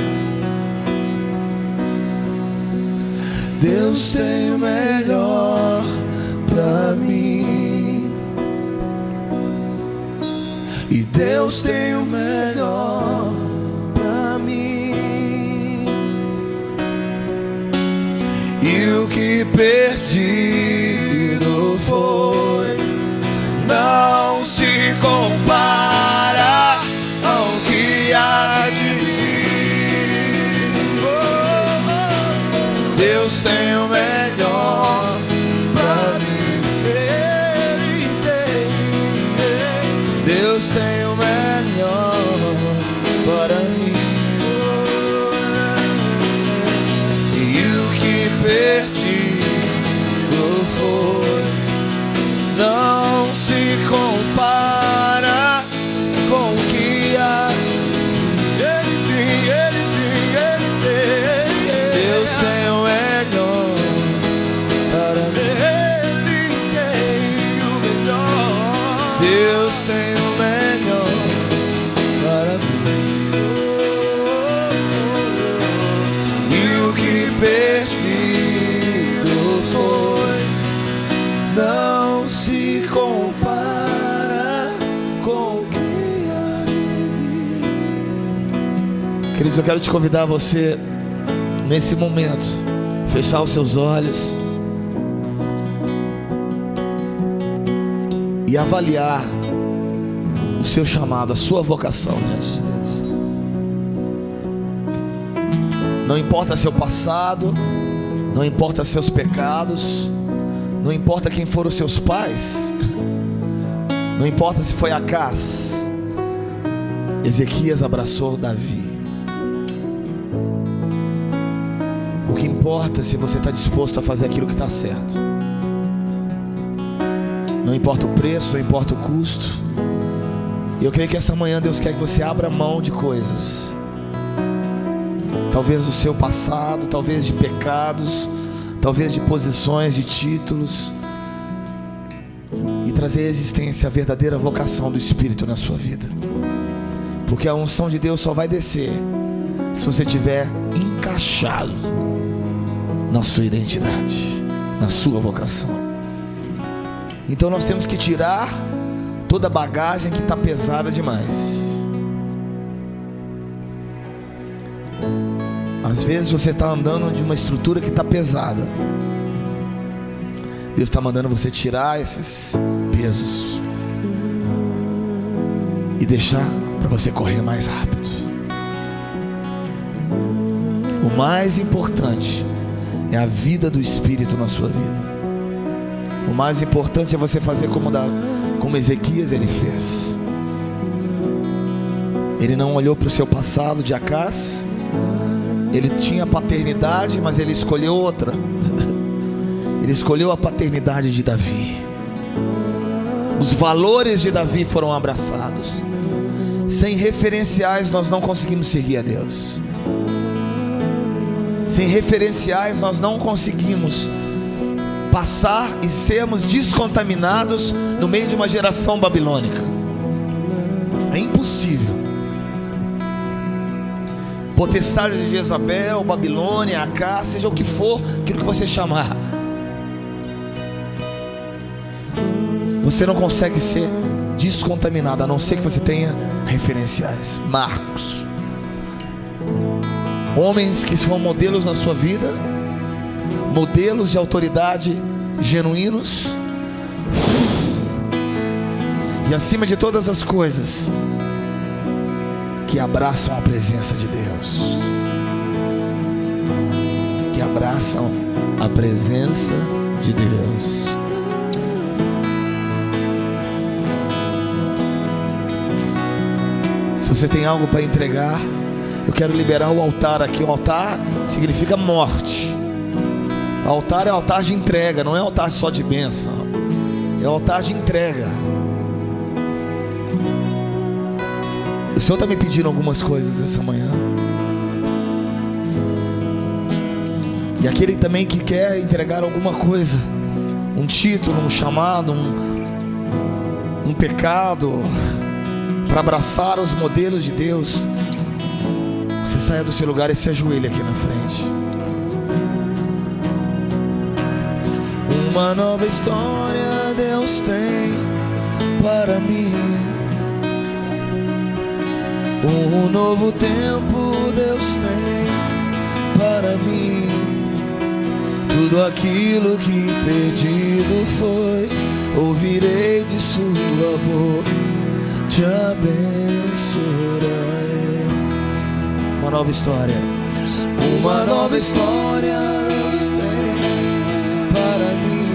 Deus tem o melhor pra mim, e Deus tem o melhor pra mim. E o que perdido foi, não se compara ao que há de vir. Deus tem o melhor pra mim. Ele tem. Deus tem o melhor para mim. E o que perdido foi, não se compara com o que há. Ele tem. Deus tem o melhor para mim. Ele tem o melhor. Deus tem o melhor para mim. E o que perdido foi, não se compara com o que há de vir. Queridos, eu quero te convidar a você, nesse momento, fechar os seus olhos e avaliar o seu chamado, a sua vocação diante de Deus. Não importa seu passado, não importa seus pecados, não importa quem foram os seus pais, não importa se foi Acás. Ezequias abraçou Davi. O que importa é se você está disposto a fazer aquilo que está certo. Não importa o preço, não importa o custo. E eu creio que essa manhã Deus quer que você abra mão de coisas, talvez do seu passado, talvez de pecados, talvez de posições, de títulos, e trazer à existência a verdadeira vocação do Espírito na sua vida. Porque a unção de Deus só vai descer se você estiver encaixado na sua identidade, na sua vocação. Então nós temos que tirar toda a bagagem que está pesada demais. Às vezes você está andando de uma estrutura que está pesada. Deus está mandando você tirar esses pesos e deixar para você correr mais rápido. O mais importante é a vida do Espírito na sua vida. O mais importante é você fazer como Ezequias ele fez. Ele não olhou para o seu passado de Acás. Ele tinha paternidade, mas ele escolheu outra. Ele escolheu a paternidade de Davi. Os valores de Davi foram abraçados. Sem referenciais nós não conseguimos seguir a Deus. Sem referenciais nós não conseguimos passar e sermos descontaminados no meio de uma geração babilônica. É impossível. potestade de Jezabel, Babilônia, Acá, seja o que for, aquilo que você chamar, você não consegue ser descontaminado, a não ser que você tenha referenciais. Marcos, homens que são modelos na sua vida, modelos de autoridade genuínos, e acima de todas as coisas, que abraçam a presença de Deus, que abraçam a presença de Deus. Se você tem algo para entregar, eu quero liberar o altar aqui. O altar significa morte. O altar é altar de entrega, não é altar só de bênção, é altar de entrega. O Senhor está me pedindo algumas coisas essa manhã. E aquele também que quer entregar alguma coisa, um título, um chamado, um pecado, para abraçar os modelos de Deus, você saia do seu lugar e se ajoelhe aqui na frente. Uma nova história Deus tem para mim. Um novo tempo Deus tem para mim. Tudo aquilo que perdido foi, ouvirei de sua boca, te abençoarei. Uma nova história. Uma nova história Deus tem para mim.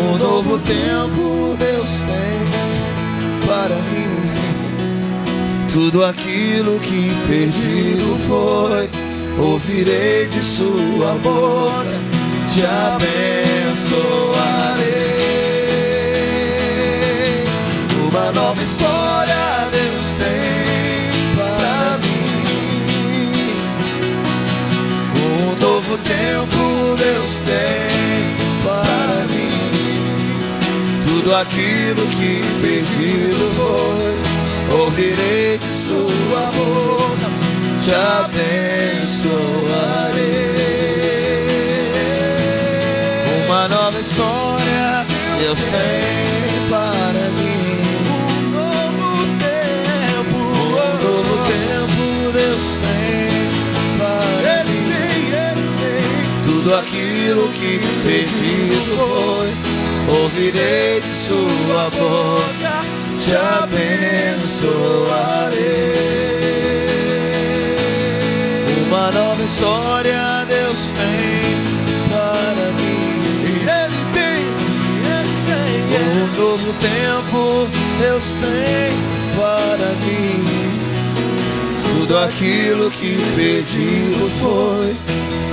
Um novo tempo Deus tem para mim. Tudo aquilo que perdido foi, ouvirei de sua boca, te abençoarei. Uma nova história Deus tem para mim. Um novo tempo Deus tem para mim. Tudo aquilo que perdido foi, ouvirei de sua boca, te abençoarei. Uma nova história Deus tem para mim. Um novo tempo Deus tem para mim. Tudo aquilo que perdido foi, ouvirei de sua boca, te abençoarei. Uma nova história Deus tem para mim. Ele tem. Um novo tempo Deus tem para mim. Tudo aquilo que perdido foi,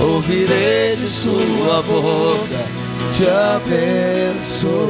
ouvirei de sua boca, te abençoarei.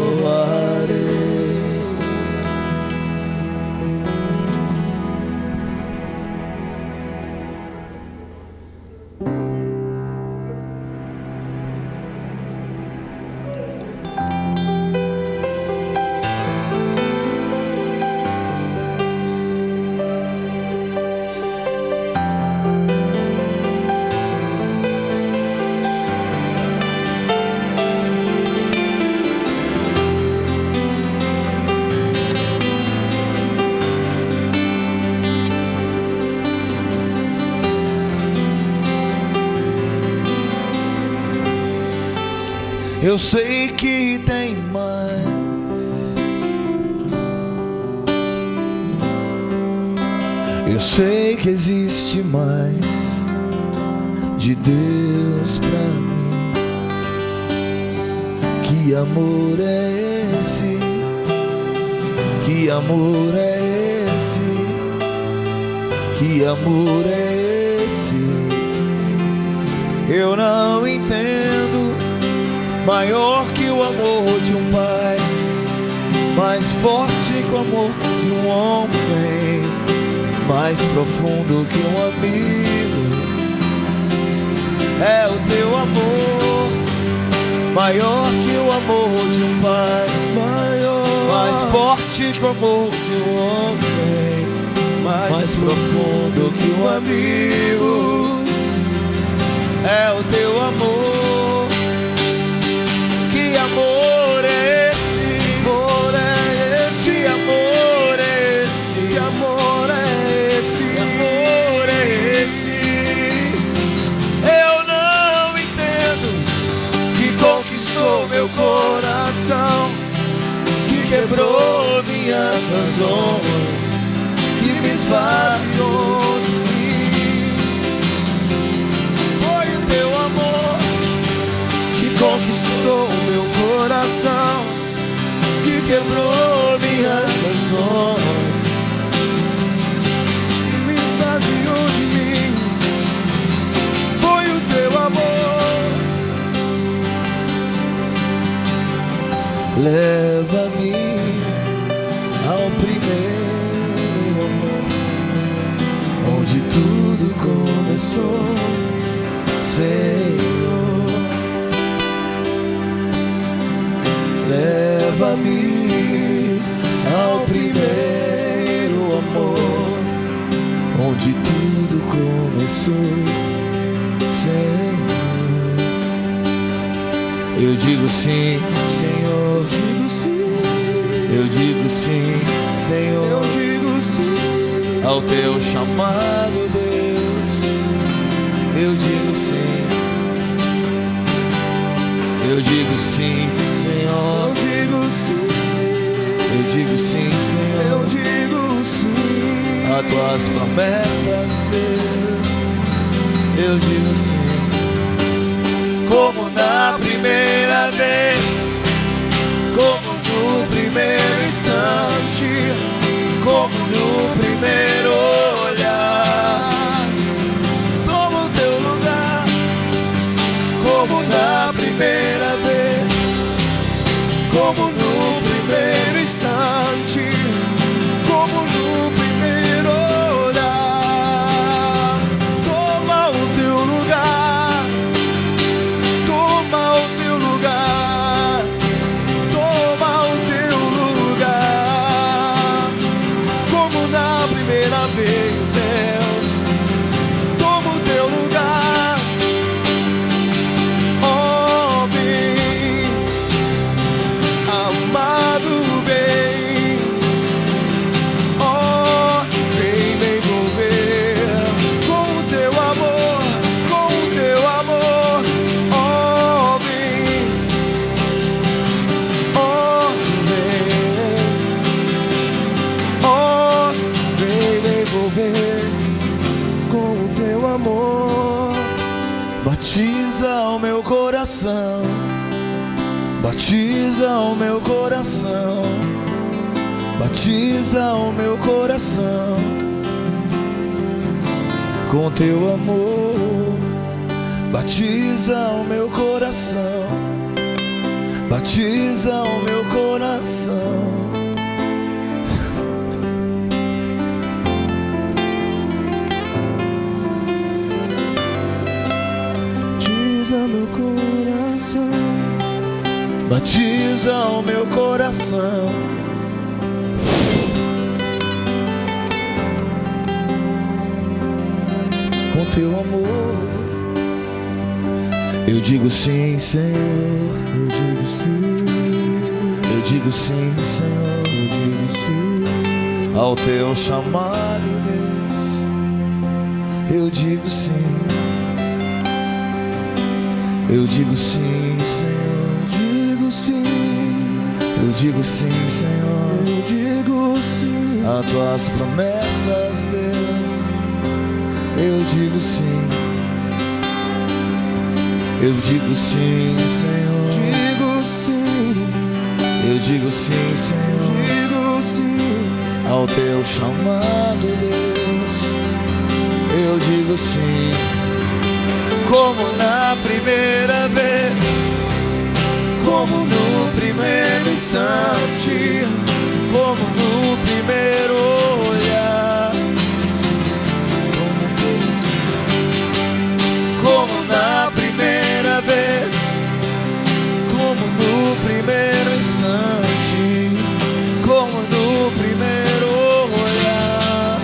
Eu sei que tem mais. Eu sei que existe mais de Deus pra mim. Que amor é esse? Que amor é esse? Que amor é esse? Eu não entendo. Maior que o amor de um pai, mais forte que o amor de um homem, mais profundo que um amigo. É o teu amor, maior que o amor de um pai, mais forte que o amor de um homem, mais profundo que um amigo. É o teu amor. Que amor é esse? Amor é esse? Que amor é esse? Que amor é esse? Que amor é esse? Eu não entendo. Que conquistou meu coração, que quebrou minhas razões, que me esvaziou de mim. Foi o teu amor que conquistou meu coração, que quebrou minhas razões, que me esvaziou de mim. Foi o teu amor. Leva-me ao primeiro amor, onde tudo começou, Senhor. Leva-me ao primeiro amor, onde tudo começou, Senhor. Eu digo sim, Senhor. Eu digo sim. Eu digo sim, Senhor. Eu digo sim ao teu chamado, Deus. Eu digo sim. Eu digo sim, Senhor. Eu digo sim. Eu digo sim, Senhor. Eu digo sim a tuas promessas, Deus. Eu digo sim. Como na primeira vez, como no primeiro instante, como no primeiro olhar. Toma o teu lugar, como na primeira vez, como no primeiro instante, como no primeiro olhar. Toma o teu lugar, toma o teu lugar, toma o teu lugar. Como na primeira vez, Deus, toma o teu lugar. Oh, vem, amado, vem. Oh, vem me envolver com o teu amor, com o teu amor. Oh, vem, oh, vem me envolver com o teu amor. Batiza o meu coração, batiza o meu coração, batiza o meu coração com teu amor. Batiza o meu coração, batiza o meu coração. Batiza meu coração, batiza o meu coração. Com teu amor. Eu digo sim, Senhor. Eu digo sim. Eu digo sim, Senhor. Eu digo sim ao teu chamado, Deus. Eu digo sim. Eu digo sim, Senhor. Eu digo sim. Eu digo sim, Senhor. Eu digo sim a tuas promessas, Deus. Eu digo sim. Eu digo sim, Senhor. Digo sim. Eu digo sim, Senhor. Digo sim ao teu chamado, Deus. Eu digo sim. Como na primeira vez, como no primeiro instante, como no primeiro olhar. Como na primeira vez, como no primeiro instante, como no primeiro olhar.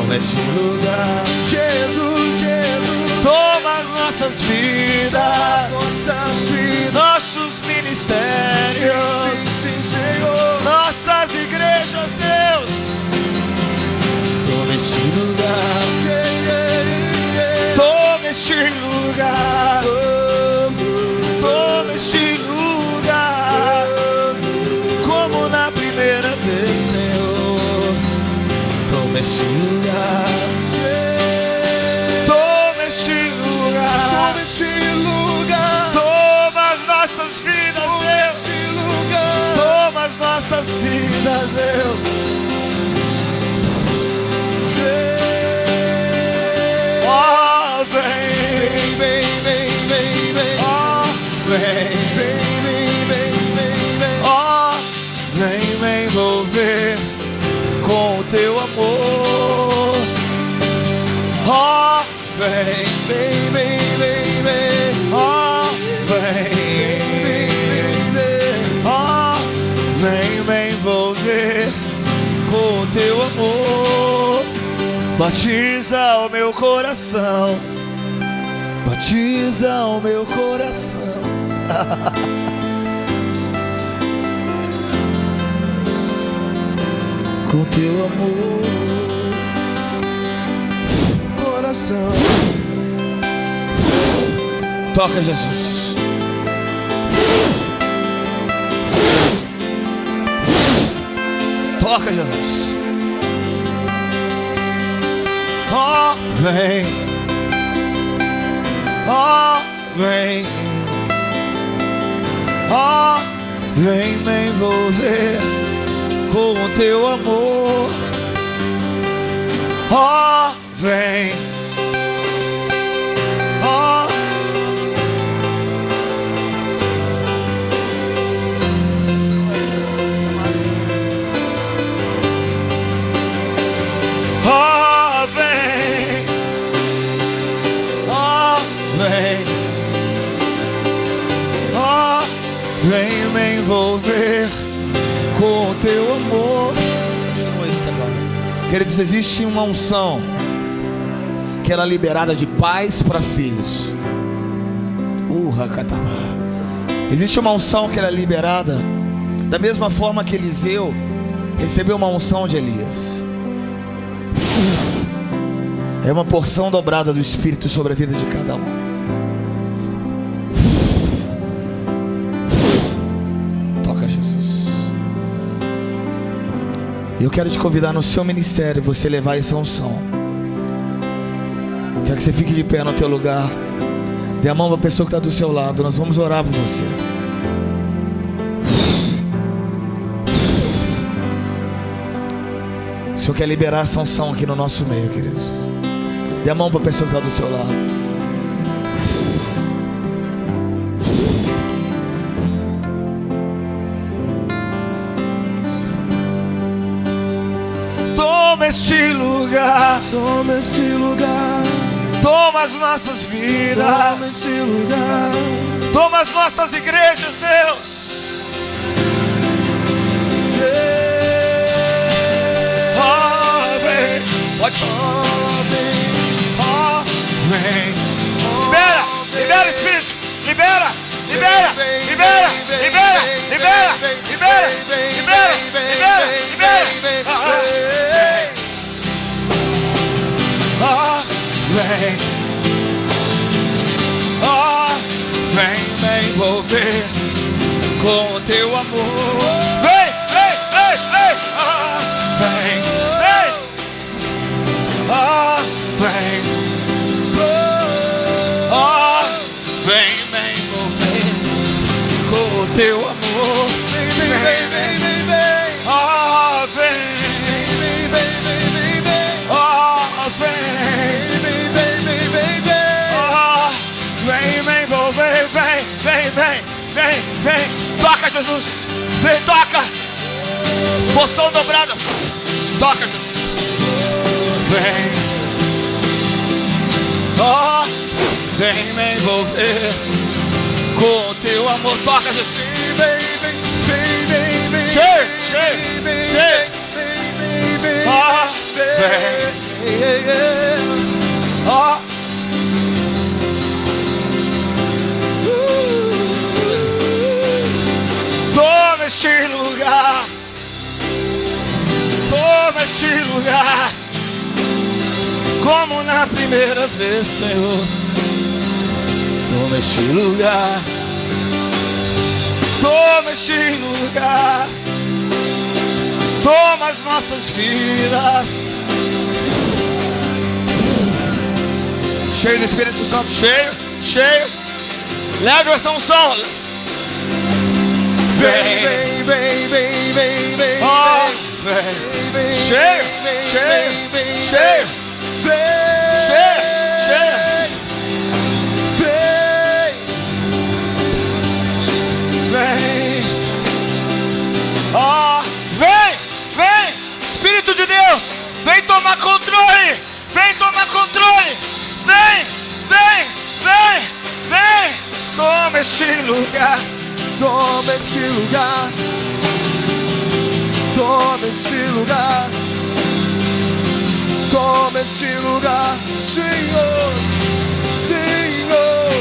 Toma esse lugar, Jesus, Jesus. toma as nossas vidas, nossos ministérios, Sim, sim, Senhor. nossas igrejas, Deus. Toma esse lugar, toma esse lugar, toma esse lugar, como na primeira vez, Senhor. Toma esse lugar, toma esse lugar, Toma esse lugar. toma as nossas vidas, Deus. Esse lugar. Toma as nossas vidas, Deus. Oh, vem, Vem, vem, vem, vem. oh, vem, Vem, vem, vem, vem, vem. oh, vem me envolver com o teu amor. Oh, vem, Vem, vem, vem, vem. oh, vem, Vem, vem, vem. oh, vem me envolver com o teu amor. Batiza o meu coração, batiza o meu coração. Com teu amor, Coração. toca, Jesus. Toca, Jesus. Oh, vem, oh, vem, oh, vem me envolver com o teu amor. Oh, vem, oh, oh, vem, oh, vem, oh, vem me envolver com o teu amor. Queridos, existe uma unção que ela é liberada de pais para filhos. Existe uma unção que ela é liberada da mesma forma que Eliseu recebeu uma unção de Elias. É uma porção dobrada do Espírito sobre a vida de cada um. Toca, Jesus. E eu quero te convidar no seu ministério, você levar essa unção. Quero que você fique de pé no teu lugar. Dê a mão para a pessoa que está do seu lado. Nós vamos orar por você. O Senhor quer liberar essa unção aqui no nosso meio, queridos. Dê a mão para a pessoa que está do seu lado. Toma este lugar, Toma esse lugar. toma as nossas vidas, Toma esse lugar. toma as nossas igrejas, Deus. Oh, vem, pode falar. Oh, vem. Libera, libera, Espírito, libera, libera, libera, libera, libera, libera, libera, libera, libera. Oh, vem, oh, vem me envolver com o teu amor. Vem, vem, vem, vem, oh, vem, vem, oh, vem, oh, vem me envolver com o teu amor. Vem, vem, vem, vem, vem, vem, oh, vem, vem, vem, vem, vem, vem, oh, vem. Vem, toca, Jesus, vem, toca, porção dobrada, toca, Jesus, vem, oh, vem me envolver com o teu amor, toca, Jesus, vem, vem, vem, vem, vem, cheio, cheio, cheio, oh, vem, Ó. Toma este lugar. Toma este lugar. Como na primeira vez, Senhor. Toma este lugar. Toma este lugar. Toma as nossas vidas. Cheio do Espírito Santo, cheio, cheio. Leve essa unção. Vem, vem, vem, vem, vem, vem, ó, vem. Cheio, cheio, cheio, cheio, cheio. Vem, ó, vem, vem. Espírito de Deus, vem tomar controle. Vem tomar controle. Vem, vem, vem, vem. Toma este lugar. Toma este lugar. Toma este lugar. Toma este lugar, Senhor, Senhor.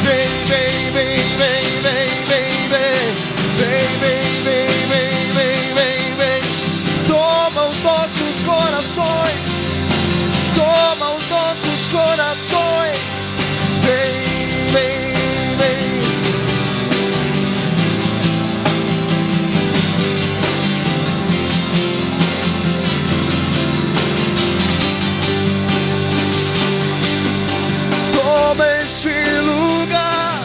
Vem, vem, vem, vem, vem, vem, vem. Vem, vem, vem, vem, vem, vem, vem. Toma os nossos corações. Toma os nossos corações. Vem, vem, vem. Toma este lugar.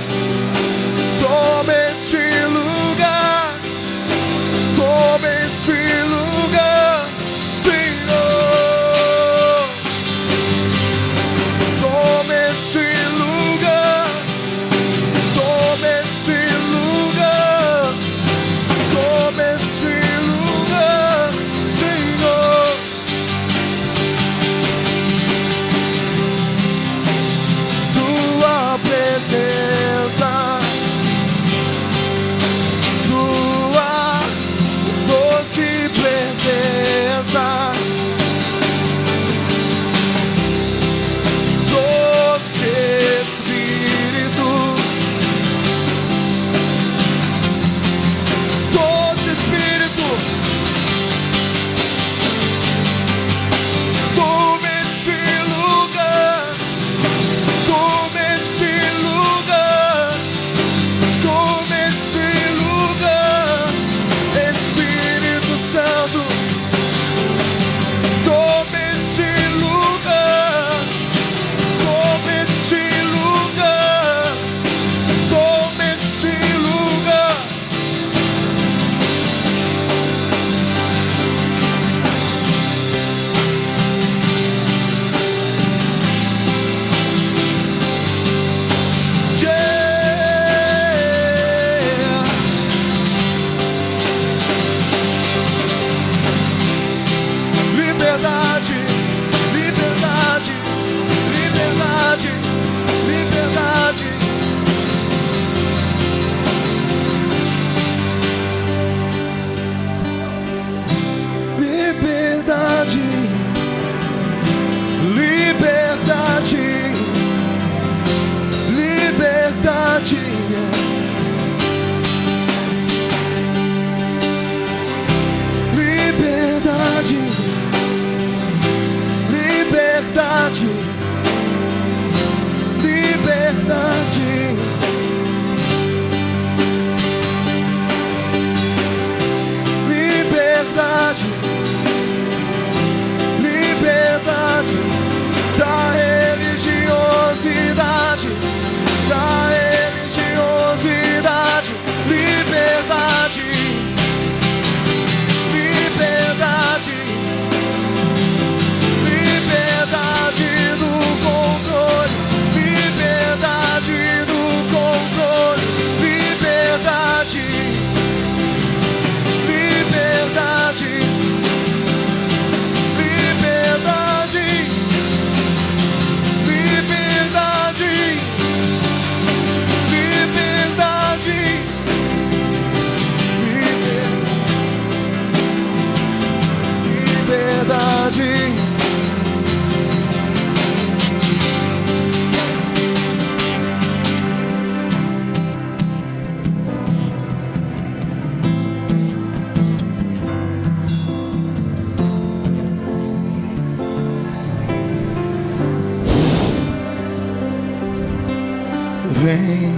vem,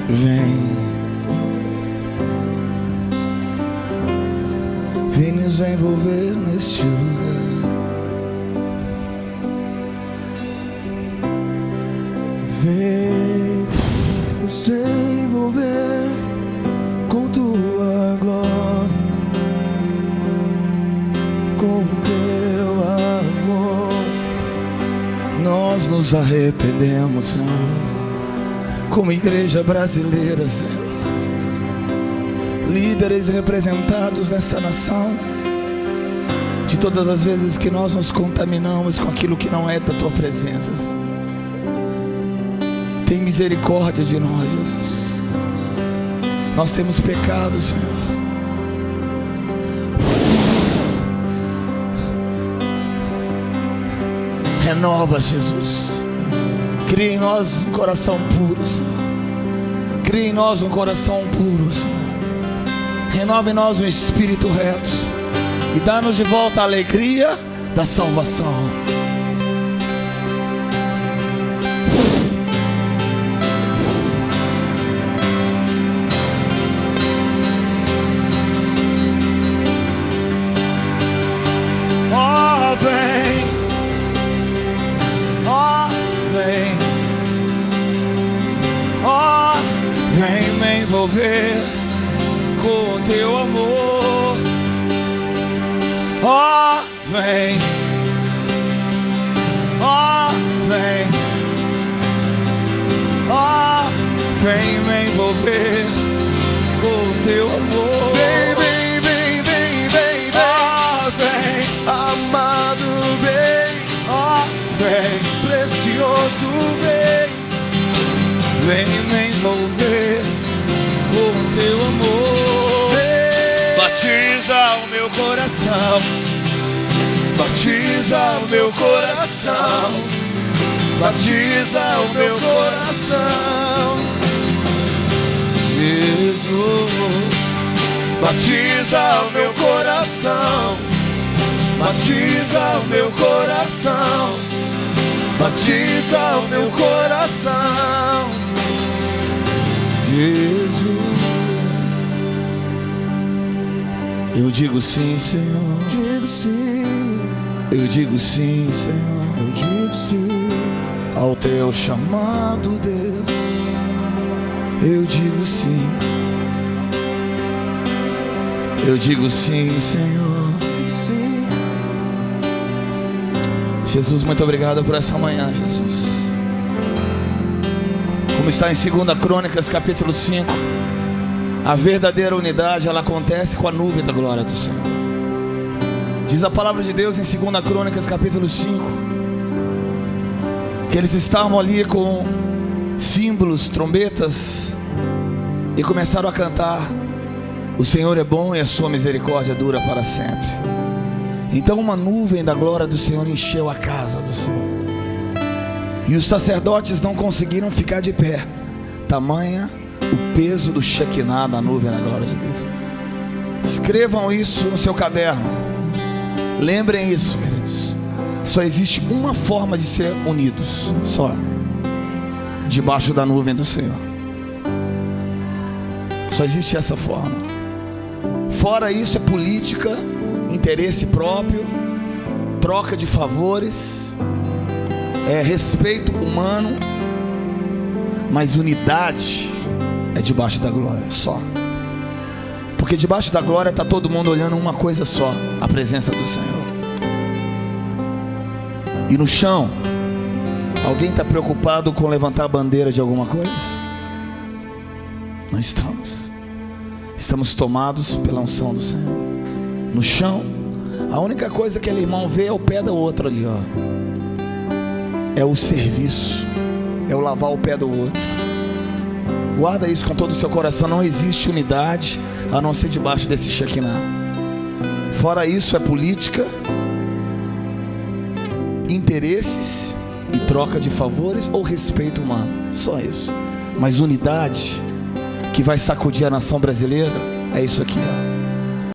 vem. Vem nos envolver neste lugar. Vem nos envolver com tua glória, com o teu amor. Nós nos arrependemos, Senhor, como igreja brasileira, Senhor, líderes representados nessa nação, de todas as vezes que nós nos contaminamos com aquilo que não é da tua presença, Senhor. Tem misericórdia de nós, Jesus. Nós temos pecado, Senhor. Renova, Jesus. Cria em nós um coração puro, Senhor. Cria em nós um coração puro, Senhor. Renova em nós um espírito reto e dá-nos de volta a alegria da salvação. Oh, vem, oh, vem, oh, vem me envolver com teu amor. Oh, vem, oh, vem, oh, vem me envolver com teu amor. Vem, vem, vem, vem, vem, vem, oh, vem, amado, vem, oh, vem, precioso, vem, vem me envolver com teu amor. Vem. Batiza o meu coração, batiza o meu coração, batiza o meu coração, Jesus. Batiza o meu coração, batiza o meu coração, batiza o meu coração, Jesus. Eu digo sim, Senhor. Digo sim. Eu digo sim, Senhor. Eu digo sim ao teu chamado, Deus. Eu digo sim. Eu digo sim, Senhor. Sim. Jesus, muito obrigado por essa manhã, Jesus. Como está em 2 Crônicas, capítulo 5, a verdadeira unidade, ela acontece com a nuvem da glória do Senhor. Diz a palavra de Deus em 2 Crônicas, capítulo 5, que eles estavam ali com símbolos, trombetas, e começaram a cantar: o Senhor é bom e a sua misericórdia dura para sempre. Então uma nuvem da glória do Senhor encheu a casa do Senhor, e os sacerdotes não conseguiram ficar de pé, tamanha o peso do Shekinah, da nuvem da glória de Deus. Escrevam isso no seu caderno. Lembrem isso, queridos. Só existe uma forma de ser unidos, só: debaixo da nuvem do Senhor. Só existe essa forma. Fora isso é política, interesse próprio, troca de favores, é respeito humano. Mas unidade é debaixo da glória, só. Porque debaixo da glória está todo mundo olhando uma coisa só: a presença do Senhor. E no chão, alguém está preocupado com levantar a bandeira de alguma coisa? Não estamos. Estamos tomados pela unção do Senhor. No chão, a única coisa que aquele irmão vê é o pé do outro ali, ó. É o serviço, é o lavar o pé do outro. Guarda isso com todo o seu coração. Não existe unidade a não ser debaixo desse Shekinah. Fora isso é política, interesses e troca de favores ou respeito humano. Só isso. Mas unidade que vai sacudir a nação brasileira é isso aqui, ó.